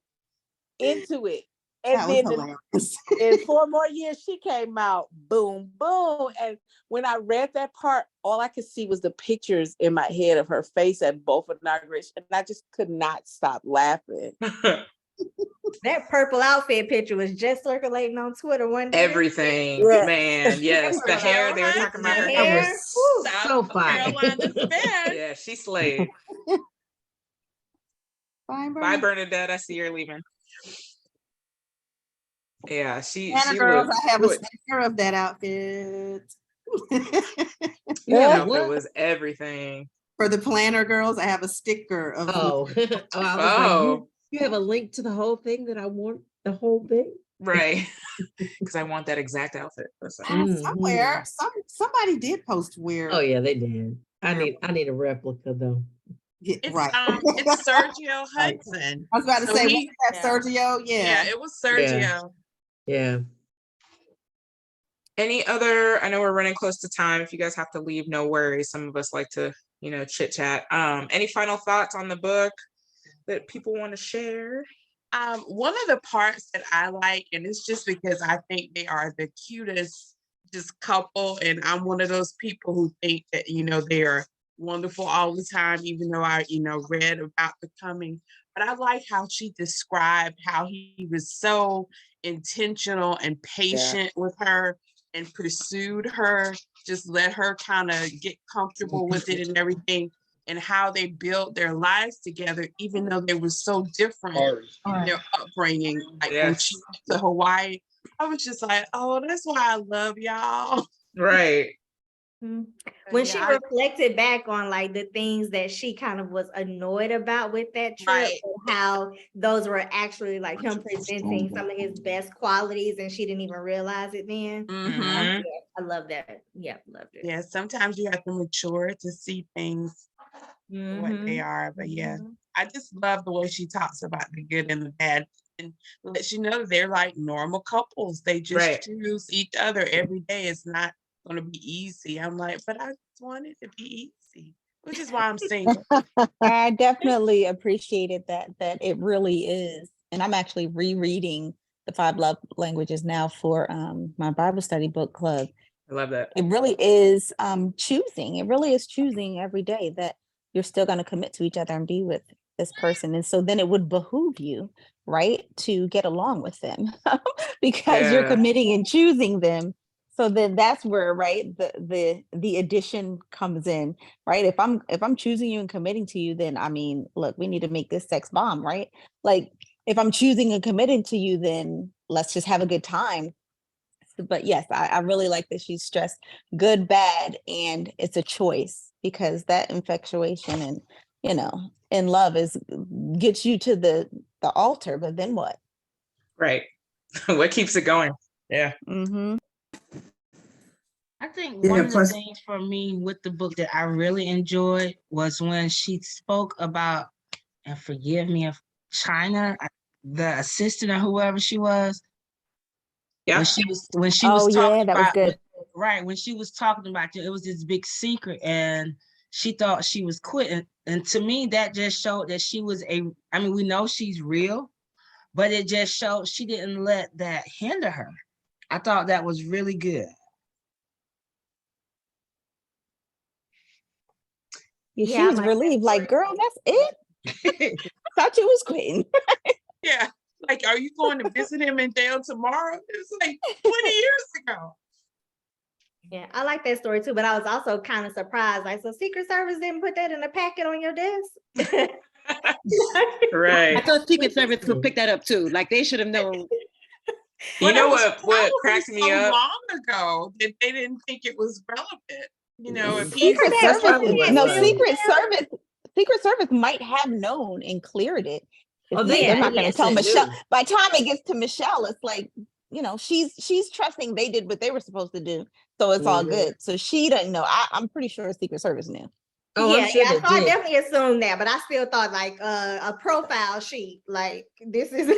into it. And That was then hilarious. in 4 more years, she came out, boom, boom. And when I read that part, all I could see was the pictures in my head of her face at both inaugurations. And I just could not stop laughing. That purple outfit picture was just circulating on Twitter one day. Everything, Yeah. man. Yes, the hair. They were talking about her The hair. hair. So fire. Yeah, she slayed. Bye, Bernadette. I see you're leaving. Yeah, she Girls, looked I have a good. sticker of that outfit. That outfit was everything. For the planner girls, I have a sticker of Oh, I was like, you have a link to the whole thing that I want the whole thing? Right. Because I want that exact outfit. somewhere. Somebody did post where. Oh yeah, they did. I need a replica though. Yeah, It's right. it's Sergio Hudson. I was about to say, he, was that Sergio? yeah, it was Sergio. Yeah. Any other, I know we're running close to time. If you guys have to leave, no worries. Some of us like to, chit chat. Any final thoughts on the book that people want to share? One of the parts that I like, and it's just because I think they are the cutest just couple, and I'm one of those people who think that, they are wonderful all the time, even though I, read about the coming. But I like how she described how he was so intentional and patient with her and pursued her, just let her kind of get comfortable with it and everything, and how they built their lives together, even though they were so different in their upbringing. Like when she went to Hawaii, I was just like, oh, that's why I love y'all. Right. When she reflected back on like the things that she kind of was annoyed about with that trip, and how those were actually like him presenting some of his best qualities, and she didn't even realize it then. Mhm. I love that. Yeah, loved it. Yeah, sometimes you have to mature to see things what they are. But yeah, I just love the way she talks about the good and the bad, and lets you know they're like normal couples. They just choose each other every day. It's not going to be easy. I'm like, but I just want it to be easy, which is why I'm single. I definitely appreciated that it really is. And I'm actually rereading the 5 Love Languages now for my Bible study book club. I love that. It really is choosing. It really is choosing every day that you're still going to commit to each other and be with this person. And so then it would behoove you, right, to get along with them because you're committing and choosing them. So then that's where, right, the addition comes in, right? If I'm choosing you and committing to you, then I mean, look, we need to make this sex bomb, right? Like if I'm choosing and committing to you, then let's just have a good time. But yes, I really like that she stressed good, bad, and it's a choice, because that infatuation and in love gets you to the altar, but then what? Right. What keeps it going? Yeah. I think one of the things for me with the book that I really enjoyed was when she spoke about, and forgive me if China, the assistant or whoever she was. Yeah. When she was talking that was about good. when she was talking about it was this big secret, and she thought she was quitting. And to me, that just showed that she was we know she's real, but it just showed she didn't let that hinder her. I thought that was really good. Yeah, she was relieved, like, girl, that's it? Thought you was quitting. Yeah. Like, are you going to visit him in jail tomorrow? It's like 20 years ago. Yeah, I like that story too, but I was also kind of surprised. Like, so Secret Service didn't put that in a packet on your desk? Right. I thought Secret Service would pick that up too. Like they should have known. You know was what probably cracks me so up? long ago that they didn't think it was relevant. You know, if he's Secret That's Service, probably what it no, was. Secret Service might have known and cleared it. Oh, they They're not going yes, to tell they Michelle. do. By the time it gets to Michelle, it's like, you know, she's trusting they did what they were supposed to do. So it's all Mhm. good. So she doesn't know. I'm pretty sure Secret Service knew. Oh, I'm sure So they I did. definitely assumed that, but I still thought like a profile sheet, like this is.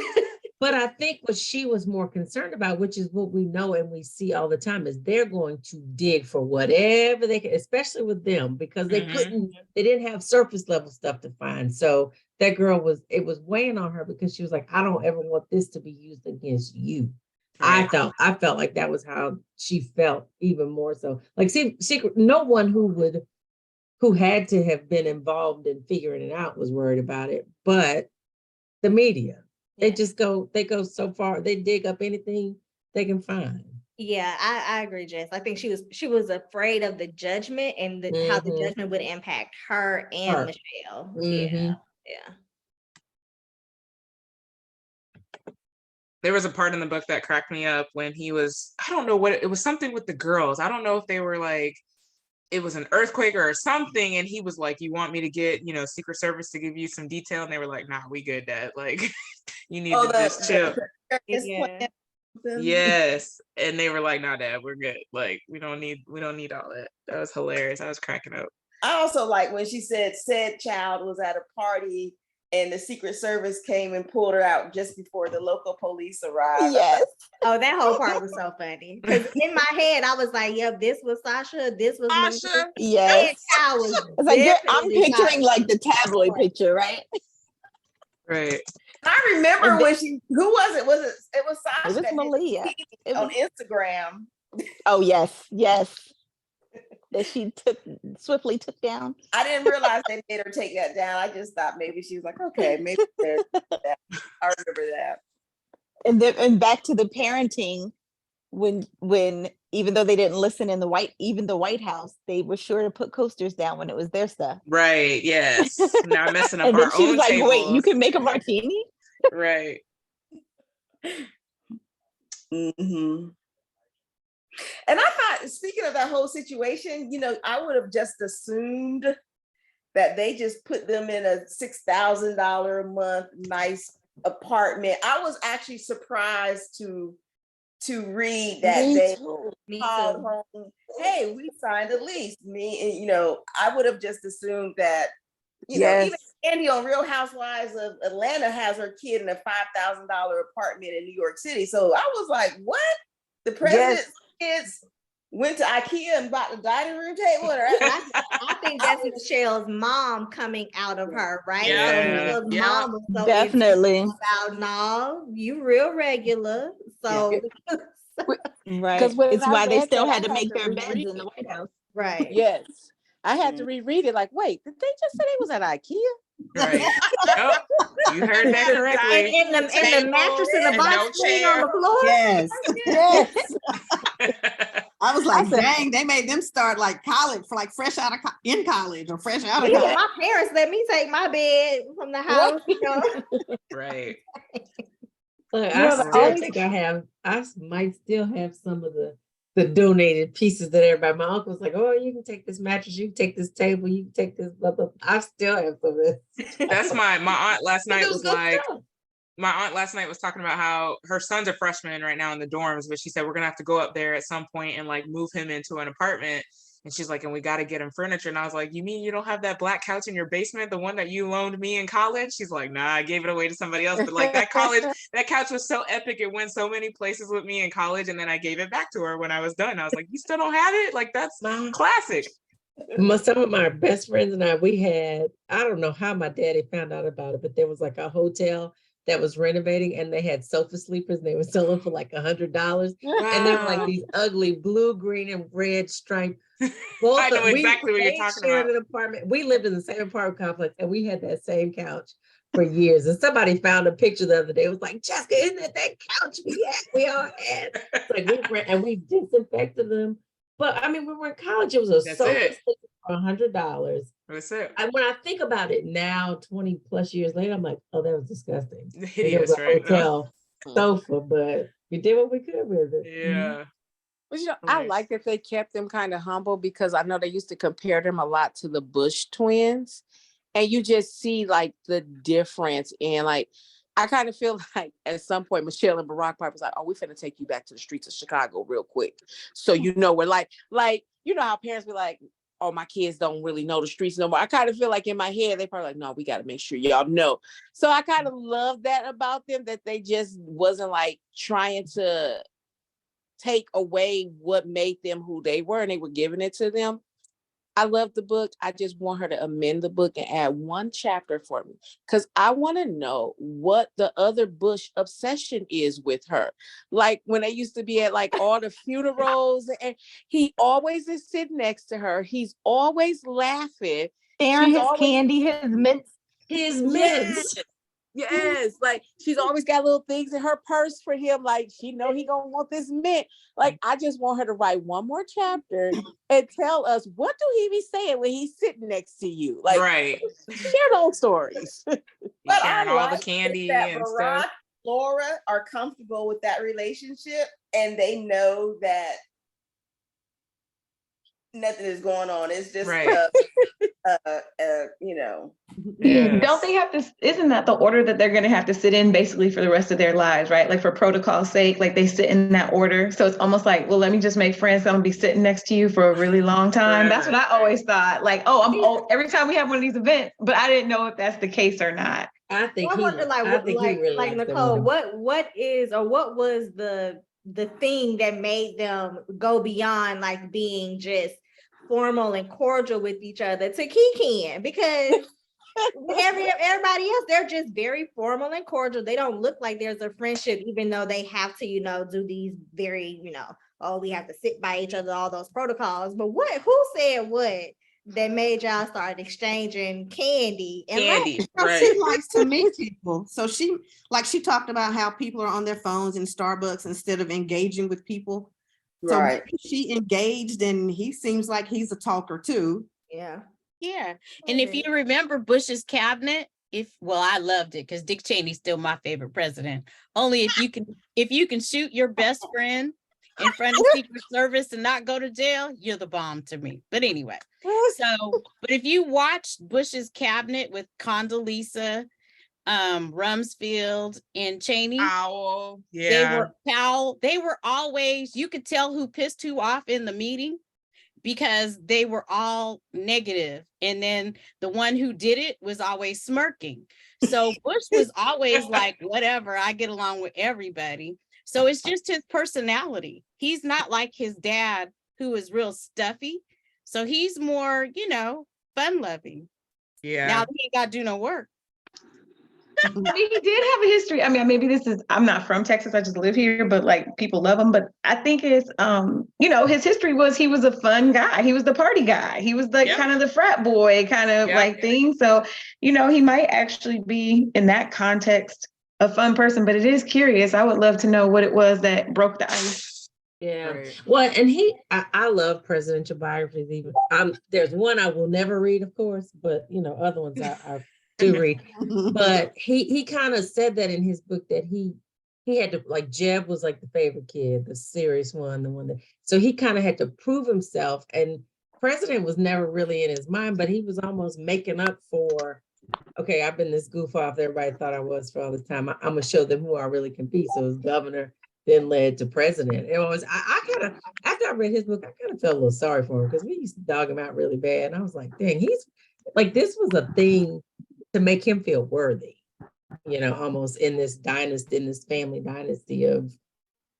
But I think what she was more concerned about, which is what we know and we see all the time, is they're going to dig for whatever they can, especially with them, because they they didn't have surface level stuff to find. So that girl it was weighing on her because she was like, I don't ever want this to be used against you. Right. I felt like that was how she felt even more so. Like secret, no one who had to have been involved in figuring it out was worried about it, but the media. They go so far, they dig up anything they can find. Yeah, I agree, Jess. I think she was afraid of the judgment and how the judgment would impact her and Michelle. Yeah. There was a part in the book that cracked me up when he was, I don't know what it was, something with the girls. I don't know if they were like, it was an earthquake or something, and he was like, you want me to get, Secret Service to give you some detail? And they were like, nah, we good, Dad. Like, you need to just chill. Yes. And they were like, nah, Dad, we're good. Like, we don't need all that. That was hilarious. I was cracking up. I also like when she said child was at a party and the Secret Service came and pulled her out just before the local police arrived. Yes. Oh, that whole part was so funny. Because in my head, I was like, yep, this was Sasha. This was Melissa. Yes. It's like I'm picturing like the tabloid picture, right? Right. I remember when who was it? It was Sasha. It was that did Malia. on Instagram. Oh, yes. That she swiftly took down. I didn't realize they made her take that down. I just thought maybe she was like, okay, maybe there's that. I remember that. And back to the parenting, when even though they didn't listen in the White House, they were sure to put coasters down when it was their stuff. Right. Yes. Now messing up and our then she was own like, tables. wait, you can make a martini? Right. And I thought, speaking of that whole situation, I would have just assumed that they just put them in a $6,000 a month nice apartment. I was actually surprised to read that they called home, hey, we signed a lease. I would have just assumed that, even Andy on Real Housewives of Atlanta has her kid in a $5,000 apartment in New York City. So I was like, what? The president's kids went to IKEA and bought the dining room table? I think that's Michelle's mom coming out of her, right? Yeah. So Michelle's mom was so Definitely. about, no, you real regular. So Right. Because when It's I why they read still that, had to I make their reread beds in it. the White House. right. Yes. I had to reread it like, wait, did they just say they was at IKEA? Right. Nope. You heard that correctly. And the mattress in the box laying on the floor. Yes. I was like, dang, they made them start like college for like fresh out of in college or fresh out of college. My parents let me take my bed from the house. Right. Look, I might still have some of the donated pieces that everybody, my uncle was like, oh, you can take this mattress, you can take this table, you can take this, blah, blah. I still have some of this. That's my aunt last night was good like, stuff. my aunt last night was talking about how her son's a freshman right now in the dorms, but she said, we're gonna have to go up there at some point and like move him into an apartment. And she's like, and we got to get him furniture. And I was like, you mean you don't have that black couch in your basement, the one that you loaned me in college? She's like, nah, I gave it away to somebody else. But like that couch was so epic. It went so many places with me in college. And then I gave it back to her when I was done. I was like, you still don't have it? Like, that's classic. Some of my best friends and we had, I don't know how my daddy found out about it, but there was like a hotel that was renovating and they had sofa sleepers and they were selling for like $100. Wow. And they were like these ugly blue, green, and red striped. I know exactly what you're talking about. An apartment. We lived in the same apartment complex and we had that same couch for years. And somebody found a picture the other day. It was like, Jessica, isn't that couch we all had? Like we disinfected them. But I mean, we were in college. It was a That's sofa it. sticker for $100. That's it. And when I think about it now, 20 plus years later, I'm like, oh, that was disgusting. And it was Hideous, a right? hotel sofa, but we did what we could with it. Yeah. But I Nice. like that they kept them kind of humble because I know they used to compare them a lot to the Bush twins. And you just see like the difference. And like, I kind of feel like at some point, Michelle and Barack Piper was like, oh, we're finna take you back to the streets of Chicago real quick. So, you know, we're like, you know how parents be like, oh, my kids don't really know the streets no more. I kind of feel like in my head, they probably like, no, we got to make sure y'all know. So I kind of love that about them, that they just wasn't like trying to take away what made them who they were, and they were giving it to them. I love the book. I just want her to amend the book and add one chapter for me, because I want to know what the other Bush obsession is with her. Like when they used to be at like all the funerals, and he always is sitting next to her. He's always laughing. Sharing his candy, his mints. His mints. Yes, like she's always got little things in her purse for him. Like she know he gonna want this mint. Like I just want her to write one more chapter and tell us, what do he be saying when he's sitting next to you? Like, right. Share those stories. But Sharing I all like the is candy that and Barack, stuff. Laura are comfortable with that relationship, and they know that nothing is going on. It's just Right. you know. Yeah. Don't they have to, isn't that the order that they're going to have to sit in basically for the rest of their lives, right? Like for protocol's sake, like they sit in that order. So it's almost like, well, let me just make friends. I'm gonna be sitting next to you for a really long time. That's what I always thought. Like, oh, I'm old every time we have one of these events, but I didn't know if that's the case or not. I think I wonder, like, I what, think he really like likes them Nicole, more. what is, or what was the thing that made them go beyond like being just formal and cordial with each other to Kikian? Because everybody else, they're just very formal and cordial. They don't look like there's a friendship, even though they have to, you know, do these very, you know, oh, we have to sit by each other, all those protocols. But who said what that made y'all start exchanging candy and Candy, Well, she likes to meet people. So she talked about how people are on their phones in Starbucks instead of engaging with people. So Right. she engaged, and he seems like he's a talker too. Yeah. Yeah. And if you remember Bush's cabinet, I loved it because Dick Cheney's still my favorite president. Only if you can shoot your best friend in front of Secret Service and not go to jail, you're the bomb to me. But anyway, but if you watch Bush's cabinet with Condoleezza, Rumsfeld, and Cheney, Powell, yeah, they were always, you could tell who pissed who off in the meeting, because they were all negative. And then the one who did it was always smirking. So Bush was always like, whatever, I get along with everybody. So it's just his personality. He's not like his dad, who is real stuffy. So he's more, you know, fun loving. Yeah. Now he ain't got to do no work. I mean, he did have a history. I mean, maybe I'm not from Texas, I just live here, but like people love him. But I think it's, you know, his history was he was a fun guy. He was the party guy. He was like kind of the frat boy kind of like thing. So, you know, he might actually be in that context a fun person, but it is curious. I would love to know what it was that broke the ice. Yeah. Right. Well, and I love presidential biographies. Even there's one I will never read, of course, but you know, other ones I do read. But he kind of said that in his book that he had to, like, Jeb was like the favorite kid, the serious one, the one that, so he kind of had to prove himself. And president was never really in his mind, but he was almost making up for, okay, I've been this goof off everybody thought I was for all this time. I'm gonna show them who I really can be. So as governor, then led to president. It was, I kind of, after I read his book, I kind of felt a little sorry for him because we used to dog him out really bad. And I was like, dang, he's like, this was a thing to make him feel worthy, you know, almost in this dynasty, in this family dynasty of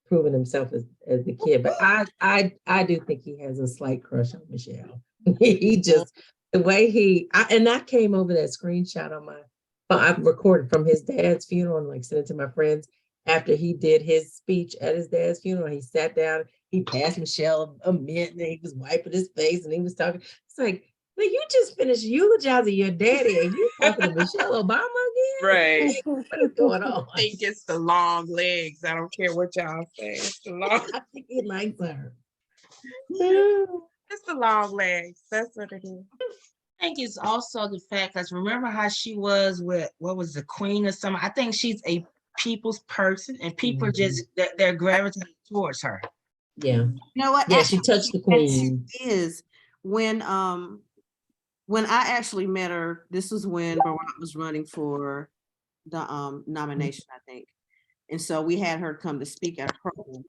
proving himself as the kid. But I do think he has a slight crush on Michelle. He just, the way and I came over that screenshot on my phone. I recorded from his dad's funeral and like sent it to my friends. After he did his speech at his dad's funeral, he sat down, he passed Michelle a mint and he was wiping his face and he was talking. It's like, well, you just finished eulogizing your daddy and you talking to Michelle Obama again? Right. What is going on? I think it's the long legs. I don't care what y'all say. It's the long. I think he likes her. It's the long legs. That's what it is. I think it's also the fact, because remember how she was with, what was the queen or something? I think she's a people's person, and people just, they're gravitating towards her. Yeah. You know what? Yeah, she touched the queen. Is when I actually met her, this was when Barack was running for the nomination, I think. And so we had her come to speak at a program.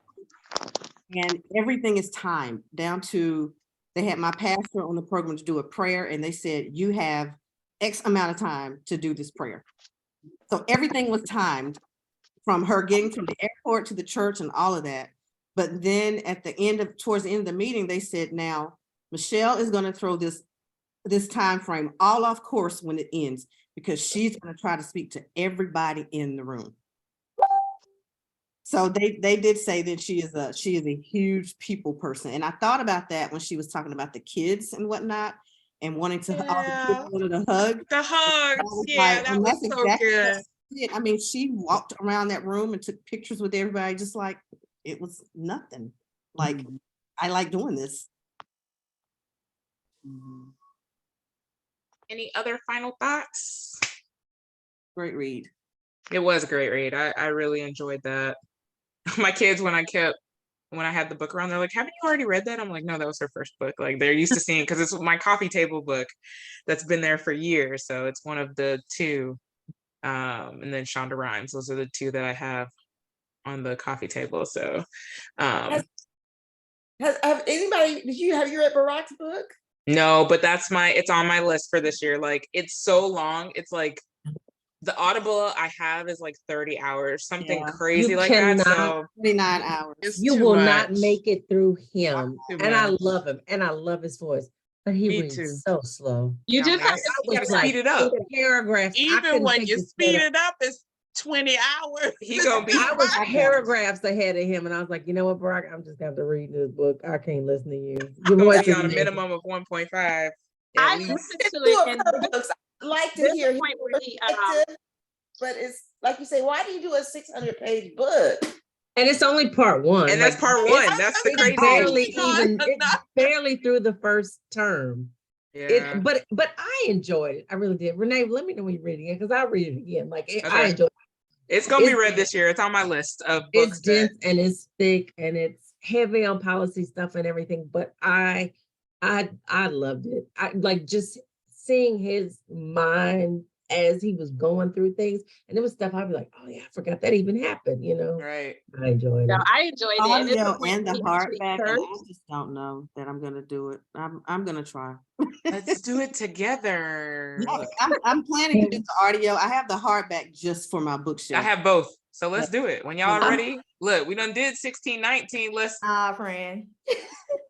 And everything is timed down to, they had my pastor on the program to do a prayer, and they said, you have X amount of time to do this prayer. So everything was timed from her getting from the airport to the church and all of that. But then at the end of, towards the end of the meeting, they said, now Michelle is going to throw this time frame all off course when it ends, because she's going to try to speak to everybody in the room. So they did say that she is a huge people person. And I thought about that when she was talking about the kids and whatnot, and wanting to all the kids wanted to hug. The hugs, yeah, that was so good. It. I mean, she walked around that room and took pictures with everybody, just like it was nothing. Like, I like doing this. Any other final thoughts? Great read. It was a great read. I really enjoyed that. My kids, when I had the book around, they're like, haven't you already read that? I'm like, no, that was her first book. Like, they're used to seeing, because it's my coffee table book that's been there for years. So it's one of the two. And then Shonda Rhimes. Those are the two that I have on the coffee table. So have anybody, have you read Barack's book? no, but it's on my list for this year. Like, it's so long. It's like the Audible I have is like 30 hours, something crazy like that. So 29 hours. You will not make it through him. And I love him, and I love his voice, but he reads so slow. You just gotta speed it up. Paragraphs. Even when you speed it up, it's 20 hours. He gonna be. I was paragraphs ahead of him, and I was like, you know what, Barack, I'm just gonna have to read this book. I can't listen to you. Your voice is on a minimum of 1.5. I listened to it in books. I like to hear him, but it's like you say, why do you do a 600-page book? And it's only part one. And that's part one. That's the crazy. It's barely through the first term. Yeah. But I enjoyed it. I really did. Renee, let me know when you're reading it, because I'll read it again. Like, Okay. I enjoyed it. It's gonna be read this year. It's on my list of books. It's dense and it's thick and it's heavy on policy stuff and everything. But I loved it. I like just seeing his mind as he was going through things, and there was stuff I'd be like, oh yeah, I forgot that even happened, you know. Right. I enjoyed it. No, I enjoyed it. Audio and the hardback, and I just don't know that I'm gonna do it. I'm gonna try. Let's do it together. I'm planning to do the audio. I have the hardback just for my bookshelf. I have both. So let's do it. When y'all are ready, look, we done did 1619. Let's friend.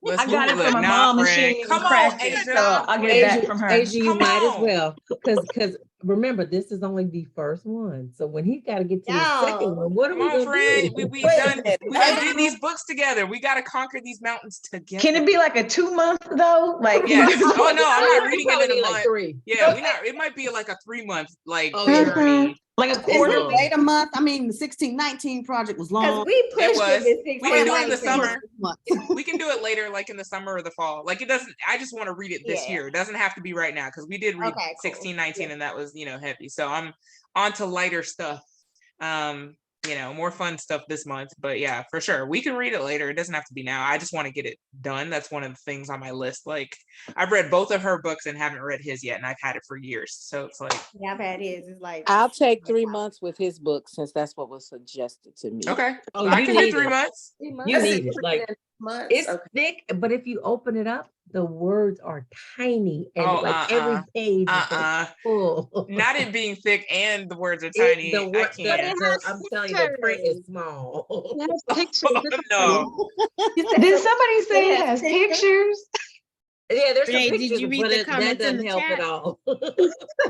Let's I got move it from my mom, and she friend. ain't even Come on, cracked it, Asia. so I'll get it back from her. Asia, you Come might as on. well, because remember, this is only the first one. So when he's got to get to the second one, what are Come we on, gonna friend. do? We done did these books together. We got to conquer these mountains together. Can it be like a 2 month though? Like, Yes. Oh no, I'm not reading probably it in need a like month. 3. Yeah, it might be like a 3-month yeah. journey. like a Is quarter. it late a month? I mean, the 1619 project was long. Because we It pushed was. it. We can do it in the 16-19. summer. We can do it later, like in the summer or the fall. Like, it doesn't. I just want to read it this Yeah. year. It doesn't have to be right now, because we did read Okay, cool. 1619, and that was heavy. So I'm on to lighter stuff. More fun stuff this month. But yeah, for sure, we can read it later. It doesn't have to be now. I just want to get it done. That's one of the things on my list. Like, I've read both of her books and haven't read his yet, and I've had it for years. So it's like, Yeah, I've had his. It's like I'll take 3 months with his book, since that's what was suggested to me. okay, Oh, I you can do need 3 it. months. You need it. Like, it's thick, but if you open it up, the words are tiny, and every page is like full. Not it being thick and the words are tiny. I can't. I'm telling you, the print is small. No. Did somebody say it has pictures? Yeah, there's some Renee, did pictures, you read but the that comments in doesn't the help chat? at all.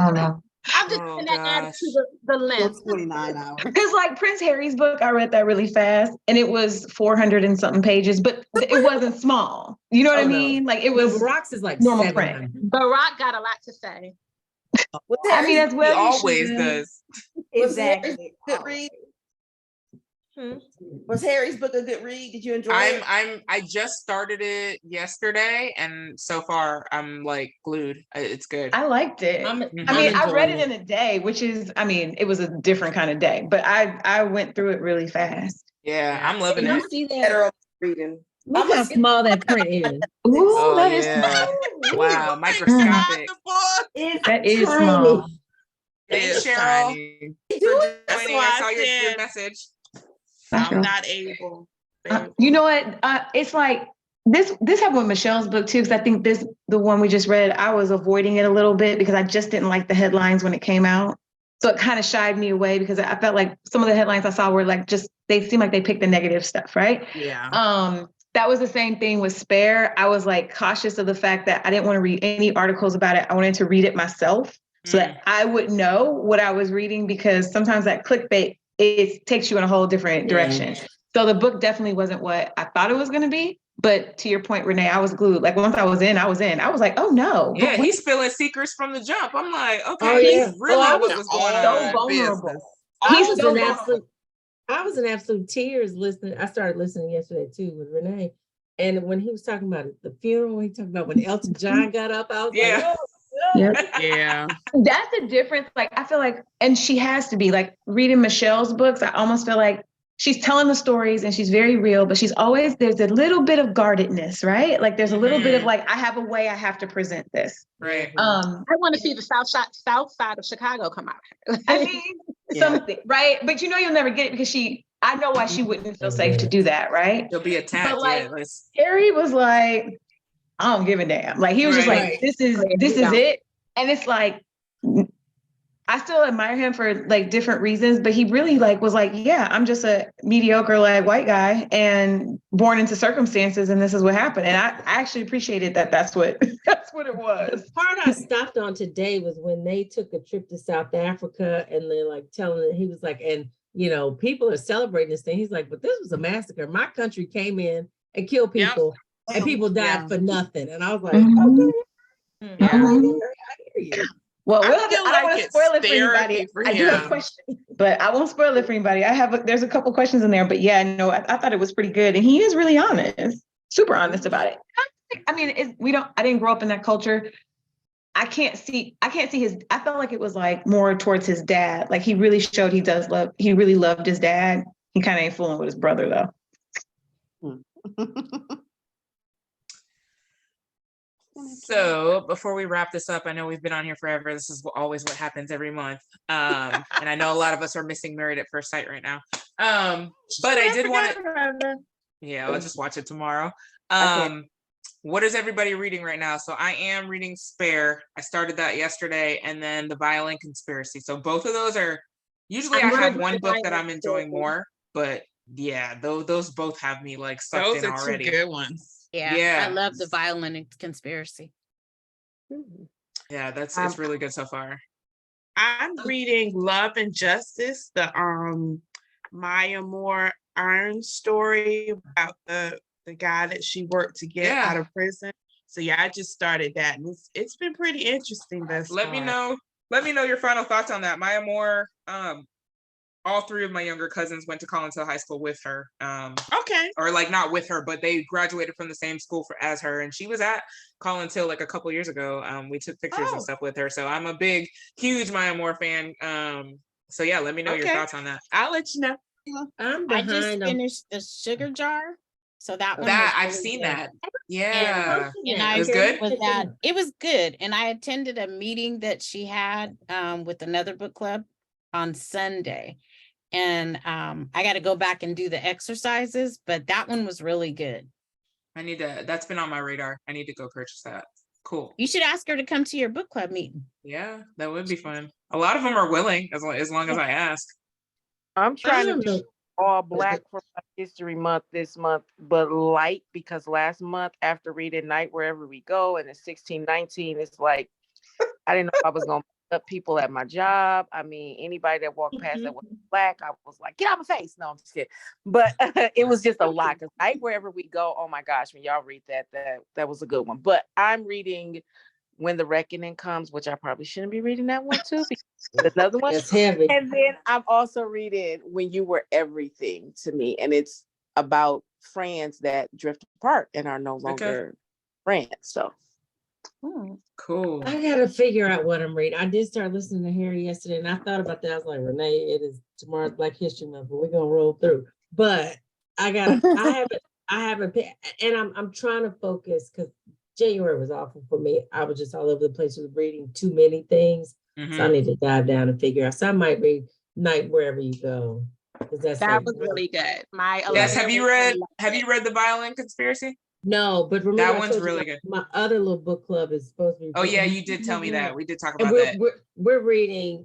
Oh no. I'm just Oh, gonna add gosh. to the list. 29 hours. Because like Prince Harry's book, I read that really fast, and it was 400 and something pages, but it wasn't small. You know what I Oh, no. mean? Like it No, was Barack's is like normal 700. print. Barack got a lot to say. I mean, as well, He you always should. does. exactly. Good read. Was Harry's book a good read? Did you enjoy it? I just started it yesterday, and so far I'm like glued. It's good. I liked it. I mean, I read it in a day, which is, I mean, it was a different kind of day, but I went through it really fast. Yeah, I'm loving You it. see that reading. Look how small that print is. Ooh, Oh, that is yeah. small. Wow, microscopic. That is tiny. small. Thanks, It's Cheryl. tiny. For joining. why I saw your said message. I'm not able. You know what? It's like this happened with Michelle's book too, because I think the one we just read, I was avoiding it a little bit because I just didn't like the headlines when it came out. So it kind of shied me away because I felt like some of the headlines I saw were like they seem like they picked the negative stuff, right? Yeah. That was the same thing with Spare. I was like cautious of the fact that I didn't want to read any articles about it. I wanted to read it myself so that I would know what I was reading, because sometimes that clickbait, it takes you in a whole different direction. So the book definitely wasn't what I thought it was going to be. But to your point, Renee, I was glued. Like once I was in. I was like, oh no. Yeah, he's spilling secrets from the jump. I'm like, okay, Oh, he yeah. really I knew was what was going so on. vulnerable. I He's was so in vulnerable. absolute tears listening. I started listening yesterday too with Renee. And when he was talking about the funeral, he talked about when Elton John got up, I was like, oh, no. Yeah. That's the difference. Like, I feel like, and she has to be like reading Michelle's books. I almost feel like she's telling the stories and she's very real, but there's a little bit of guardedness, right? Like there's a little bit of like, I have a way I have to present this. Right. I want to see the south side of Chicago come out. I mean, something, right? But you'll never get it because I know why she wouldn't feel safe to do that, right? He'll be attacked. But like, yeah, Harry was like, I don't give a damn. Like he was just like, this is it. And it's like, I still admire him for like different reasons, but he really like was like, yeah, I'm just a mediocre like white guy and born into circumstances, and this is what happened. And I actually appreciated that. That's what it was. The part I stopped on today was when they took a trip to South Africa and they're like telling it, he was like, and people are celebrating this thing. He's like, but this was a massacre. My country came in and killed people, and people died for nothing. And I was like, okay, Yeah. I hear you. Well, I I don't want to spoil it for anybody. I do have him. questions, but I won't spoil it for anybody. There's a couple questions in there, but yeah, no, I thought it was pretty good, and he is really honest, super honest about it. I mean, I didn't grow up in that culture. I can't see I felt like it was like more towards his dad. Like he really showed he really loved his dad. He kind of ain't fooling with his brother though. So before we wrap this up, I know we've been on here forever. This is always what happens every month. And I know a lot of us are missing Married at First Sight right now. But I did want to, I'll just watch it tomorrow. What is everybody reading right now? So I am reading Spare. I started that yesterday, and then The Violin Conspiracy. So both of those are, usually I have one book that I'm enjoying more, but yeah, those both have me like sucked in already. Those are two good ones. Yeah, I love The Violin Conspiracy. Yeah, it's really good so far. I'm reading Love and Justice, the Maya Moore Iron story about the guy that she worked to get out of prison. So yeah, I just started that, and it's been pretty interesting. Let me know your final thoughts on that. Maya Moore, all three of my younger cousins went to Collins Hill High School with her. Okay. Or like not with her, but they graduated from the same school as her. And she was at Collins Hill like a couple years ago. We took pictures and stuff with her. So I'm a huge Maya Moore fan. So yeah, let me know your thoughts on that. I'll let you know. I just finished The Sugar Jar. So that one. I've seen that. Yeah. And I it was good. with that. It was good. And I attended a meeting that she had with another book club on Sunday. And I got to go back and do the exercises, but that one was really good. That's been on my radar. I need to go purchase that. Cool. You should ask her to come to your book club meeting. Yeah, that would be fun. A lot of them are willing as long as I ask. I'm trying to do all Black for History Month this month, but light, because last month after reading Night Wherever We Go and it's 1619, it's like, I didn't know if I was going to up people at my job. I mean, anybody that walked past that was Black, I was like, get out my face. No, I'm just kidding. But it was just a lot. Because Night Wherever We Go, oh my gosh, when y'all read that was a good one. But I'm reading When the Reckoning Comes, which I probably shouldn't be reading that one too, because it's another one. It's heavy. And then I'm also reading When You Were Everything to Me, and it's about friends that drift apart and are no longer friends. So cool. I gotta figure out what I'm reading. I did start listening to Harry yesterday, and I thought about that. I was like, Renee, it is tomorrow's Black History Month, but we're gonna roll through. But I haven't and I'm trying to focus because January was awful for me. I was just all over the place with reading too many things. So I need to dive down and figure out. So I might read Night Wherever You Go. That was really good. Yes, have you read The Violin Conspiracy? No, but remember that I one's told you really good. My other little book club is supposed to be. Oh yeah, you did tell me that. We did talk And about that. we're reading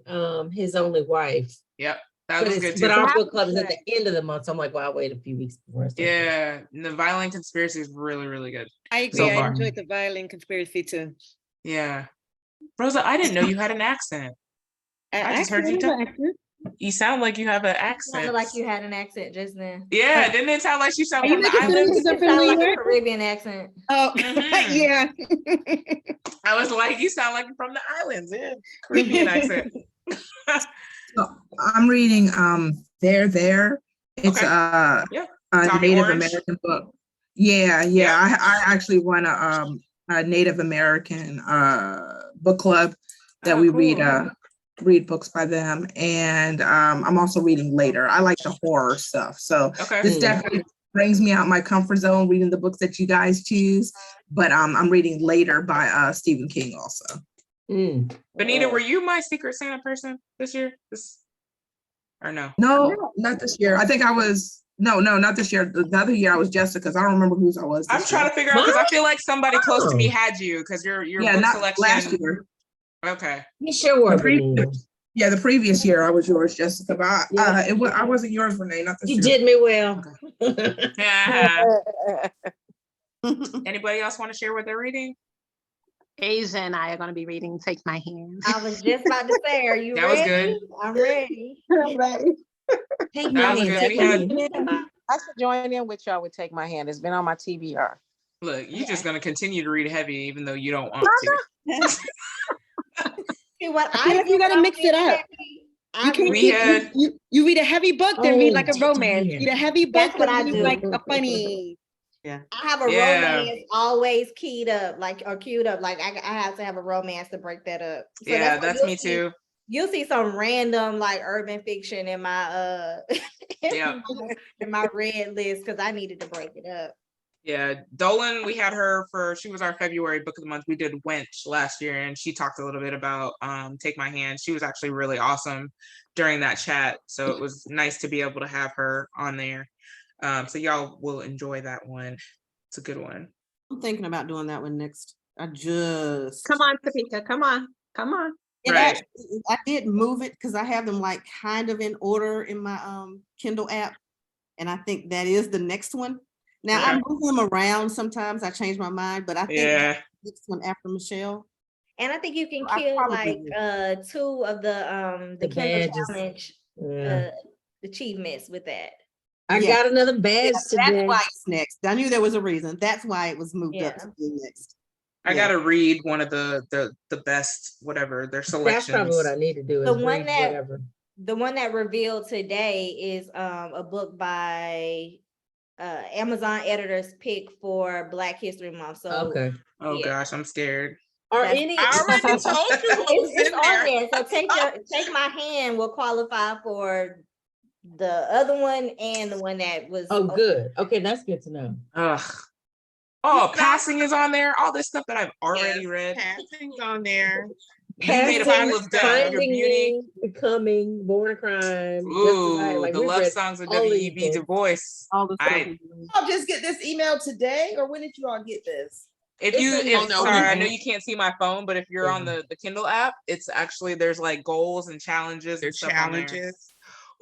His Only Wife. Yep, that was good too. But our book club is at the end of the month, so I'm like, well, I'll wait a few weeks before I start. Yeah, and The Violin Conspiracy is really, really good. I agree. So I far. enjoyed The Violin Conspiracy too. Yeah, Rosa, I didn't know you had an accent. I just heard you talk. You sound like you have an accent. Sounded like you had an accent just then. Yeah, didn't it sound like you sound Are you from the making fun of islands? yourself from New York? Caribbean accent. Oh, yeah. I was like, you sound like you're from the islands. Yeah, Caribbean accent. So I'm reading There There. It's a Tommy Native Orange? American book. Yeah. I actually won a Native American book club that we read books by them. And I'm also reading Later. I like the horror stuff. So this definitely brings me out my comfort zone, reading the books that you guys choose. But I'm reading Later by Stephen King also. Benita, were you my Secret Santa person this year? Or no? No, not this year. I think I was, no, not this year. The other year I was Jessica, because I don't remember whose I was. I'm trying to figure out because I feel like somebody close to me had you because your book not selection. last year. Okay. You sure were. Yeah, the previous year I was yours, Jessica. But I wasn't yours, Renee. Not this You year. did me well. Anybody else want to share what they're reading? Asia and I are going to be reading Take My Hand. I was just about to say, are you That was ready? good. I'm ready. I'm ready. Take That was good. We had, I should join in with y'all with Take My Hand. It's been on my TBR. look, you're just gonna continue to read heavy even though you don't want to. See, what You gotta mix it up. You can't you read a heavy book, then read like a romance. Read a heavy book, That's what then I read do. like a funny. Yeah. I have a romance always keyed up, or queued up. Like I have to have a romance to break that up. So Yeah, why that's you'll me see- too. You'll see some random like urban fiction in my in my read list because I needed to break it up. Yeah, Dolan, we had her she was our February book of the month. We did Wench last year and she talked a little bit about Take My Hand. She was actually really awesome during that chat. So it was nice to be able to have her on there. So y'all will enjoy that one. It's a good one. I'm thinking about doing that one next. I just Come on, Topeka. Come on. And Right. actually, I did move it because I have them like kind of in order in my Kindle app, and I think that is the next one. Now I move them around sometimes. I change my mind, but I think that's the next one after Michelle. And I think you can I kill probably like will. 2 of the Kindle badges. Challenge achievements with that. I got another badge That's today. why it's next. I knew there was a reason. That's why it was moved up to be next. I gotta read one of the best, whatever, their selections. That's probably what I need to do. Is The one read that whatever. the one that revealed today is a book by Amazon editors pick for Black History Month. So Okay. Oh gosh, I'm scared. Are That's- any? I already told you what was it's in on there. there. So take my hand will qualify for the other one and the one that was. Oh, good. Okay, that's good to know. Ugh. Oh, Passing is on there. All this stuff that I've already read. Passing's on there. You made a Passing, fool of Your Finding Beauty. Me, Becoming, Born a Crime. Ooh, the we love read songs of all these W.E.B. Du books. Bois. All the stuff. Y'all just get this email today, or when did you all get this? If It's you, in if the- sorry, I know you can't see my phone, but if you're on the Kindle app, it's actually there's like goals and challenges and There's stuff on there. challenges.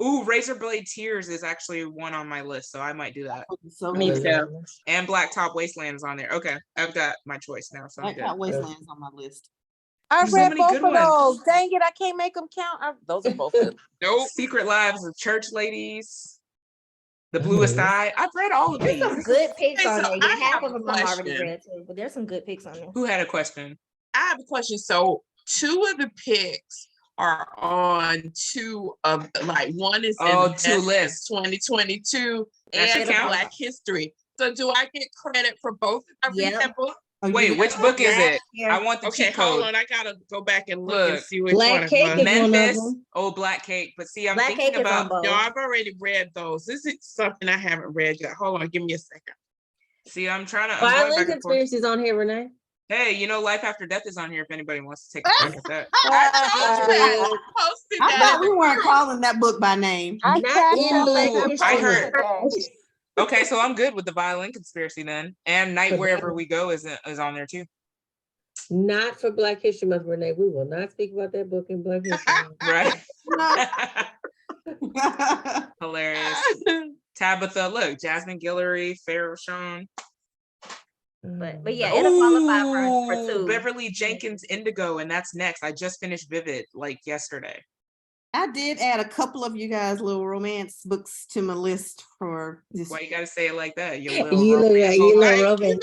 Ooh, Razorblade Tears is actually one on my list, so I might do that. So Me good. too. And Blacktop Wasteland is on there. Okay, I've got my choice now, so I'm Black good. Cat Wasteland's on my list. I There's so read many both good of ones. those. Dang it, I can't make them count. Those are both good. Nope. Secret Lives of Church Ladies, The Bluest Eye. I've read all of There's these. some good picks Okay, on so there. I Yeah, half have of a them I've already question. read too, but there's some good picks on there. Who had a question? I have a question. So 2 of the picks are on 2 of like one is in Oh, the 2 best lists. 2022 That should and count. Black History. So do I get credit for both? I read that book. Wait, which book is it? I want the Okay, cheat hold code. on. I gotta go back and look and Look, see which one it was. Memphis. Oh, Black Cake. But see, I'm Black thinking Cake is on about. both. No, I've already read those. This is something I haven't read yet. Hold on, give me a second. See, I'm going Violent back and forth. Conspiracy is on here, Renee. Hey, you know, Life After Death is on here if anybody wants to take a crack at that. I posted I that. thought we weren't calling that book by name. Not in Black Ooh, History I heard. Month. Okay, so I'm good with the Violent Conspiracy then. And Night But Wherever that- We Go is on there too. Not for Black History Month, Renee. We will not speak about that book in Black History Month. Right. Hilarious. Tabitha, look, Jasmine Guillory, Pharaoh Sean. But yeah, it'll qualify for Ooh, 2. Beverly Jenkins Indigo, and that's next. I just finished Vivid like yesterday. I did add a couple of you guys' little romance books to my list for this. Why you gotta say it like that? You You little romance.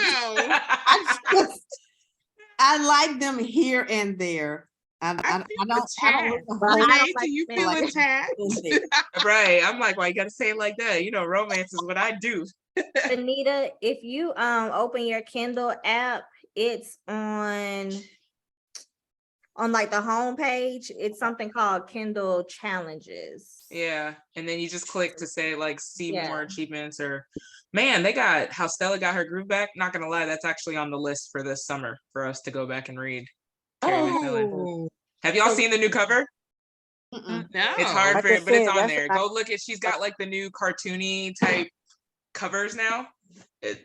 I like them here and there. I don't Do you feel attacked? Right. I'm like, why you gotta say it like that? You know, romance is what I do. Anita, if you open your Kindle app, it's on like the home page. It's something called Kindle Challenges. Yeah. And then you just click to say like see Yeah. more achievements or man, they got How Stella Got Her Groove Back. Not gonna lie, that's actually on the list for this summer for us to go back and read. Terry McMillan. Have y'all seen the new cover? No. It's hard Like for I it, but it's said, on that's there. what Go look at. She's got like the new cartoony type covers now.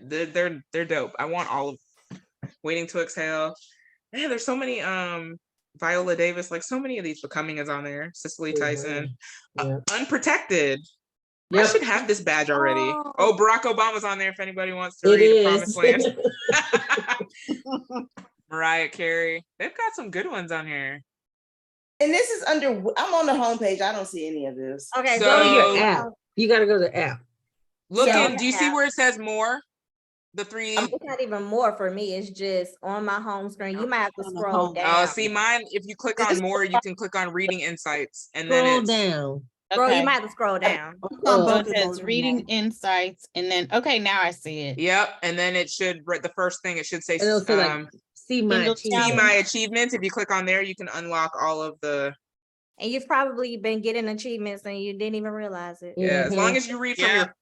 They're dope. I want all of. Waiting to Exhale. Man, there's so many. Viola Davis, like so many of these. Becoming is on there. Cicely Tyson. Unprotected. I should have this badge already. Oh, Barack Obama's on there if anybody wants to It read is. Promised Land. Mariah Carey. They've got some good ones on here. And this is under, I'm on the homepage. I don't see any of this. Okay, So- go to Your your app. You got to go to the app. Look Yeah. in, do you see where it says more? The 3. It's not even more for me. It's just on my home screen. You might have to scroll down. Oh, see mine, if you click on more, you can click on Reading Insights and then Scroll it's down. Bro, Okay. you might have to scroll down. So it says reading insights, and then okay, now I see it. Yep, and then it should the first thing it should say And it'll say like, see my Kindle see achievements. my achievements. If you click on there, you can unlock all of the And you've probably been getting achievements and you didn't even realize it. yeah. As Mhm. long as you read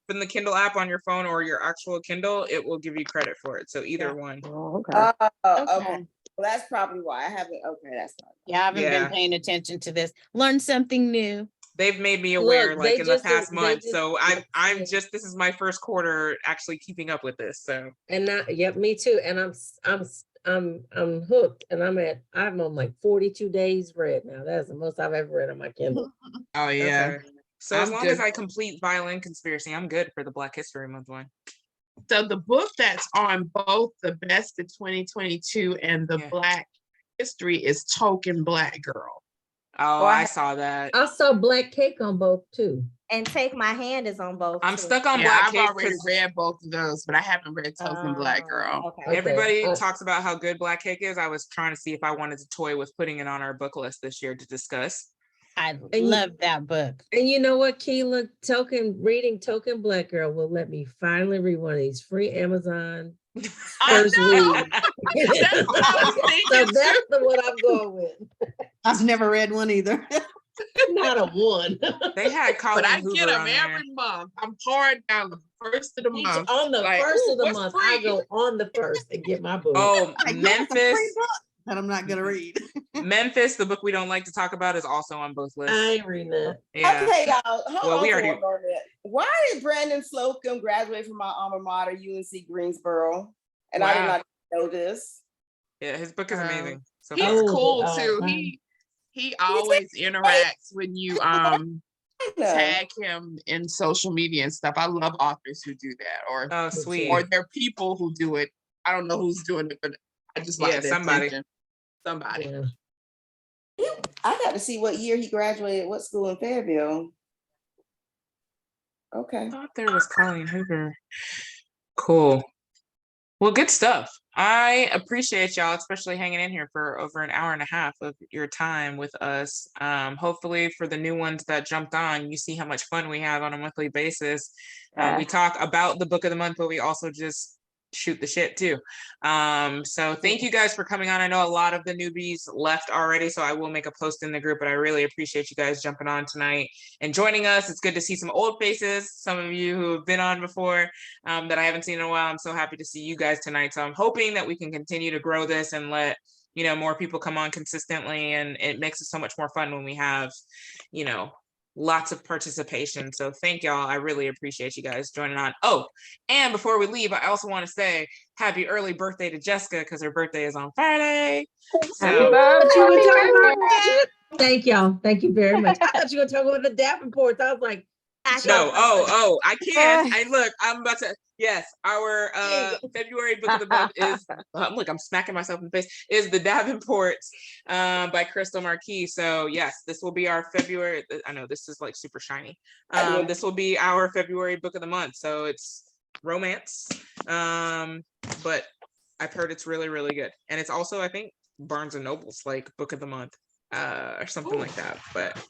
from the Kindle app on your phone or your actual Kindle, it will give you credit for it. So either one. Oh, okay. Okay. Well, that's probably why I haven't. Okay, that's not. Yeah, I haven't Yeah. been paying attention to this. Learn something new. They've made me aware Look, like they in the just- past they month. just- So I'm just this is my first quarter actually keeping up with this. So And now, yep, me too. And I'm hooked, and I'm on like 42 days read now. That's the most I've ever read on my Kindle. Oh yeah. okay. So as I'm long good. as I complete Violin Conspiracy, I'm good for the Black History Month one. So the book that's on both the Best of 2022 and the Yeah. Black History is Token Black Girl. Oh, I saw that. I saw Black Cake on both too. And Take My Hand is on both. I'm too. stuck on Yeah, Black I've Cake already 'cause read both of those, but I haven't read Token Black Girl. Okay. everybody Okay. talks about how good Black Cake is. I was trying to see if I wanted to toy with putting it on our book list this year to discuss. I you- love that book. And you know what, Keela? Reading Token Black Girl will let me finally read one of these free Amazon I first know. read. That's what I was So thinking that's too. the one I'm going with. I've never read one either. Not a one. They had Colin But I Hoover get them on there. every month. I'm pouring down the first of the Each- month. on the Like, first ooh, of the what's month, free? I go on the first and get my book. Oh, Like, yeah, it's a free Memphis. book that I'm not gonna read. Memphis, the book we don't like to talk about, is also on both lists. I ain't reading that. Yeah. Okay, y'all. Hold Well, on we for already- a moment. Why did Brandon Slocum graduate from my alma mater, UNC Greensboro? And I did Wow. not know this. Yeah, his book is amazing. So He's far. Oh, cool too. He always interacts when you tag him in social media and stuff. I love authors who do that, or Oh, sweet. or there are people who do it. I don't know who's doing it, but I just like Yeah, the somebody. attention. Somebody. Yeah. I got to see what year he graduated, what school in Fayetteville. Okay. I thought there was Colleen Hoover. Cool. Well, good stuff. I appreciate y'all, especially hanging in here for over an hour and a half of your time with us. Hopefully for the new ones that jumped on, you see how much fun we have on a monthly basis. We talk about the book of the month, but we also just shoot the shit too. So thank you guys for coming on. I know a lot of the newbies left already, so I will make a post in the group, but I really appreciate you guys jumping on tonight and joining us. It's good to see some old faces, some of you who have been on before that I haven't seen in a while. I'm so happy to see you guys tonight. So I'm hoping that we can continue to grow this and let more people come on consistently, and it makes it so much more fun when we have lots of participation. So thank y'all. I really appreciate you guys joining on. Oh, and before we leave, I also want to say happy early birthday to Jessica, because her birthday is on Friday. Happy birthday. Thank y'all. Thank you very much. I thought you were talking about the Davenports. I was like, no, I can. I'm about to. Yes, our February book of the month is. Look, I'm smacking myself in the face. Is The Davenports by Crystal Marquis. So yes, this will be our February. I know this is like super shiny. This will be our February book of the month. So it's romance, but I've heard it's really, really good, and it's also, I think, Barnes and Noble's like book of the month or something like that. But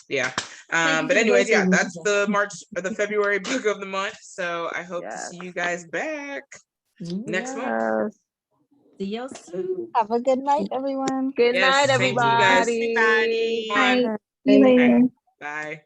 yeah. But anyways, yeah, that's the February book of the month. So I hope to see you guys back next month. See you soon. Have a good night, everyone. Good Yes, night, same to you guys. everybody. Bye. See you later. Bye.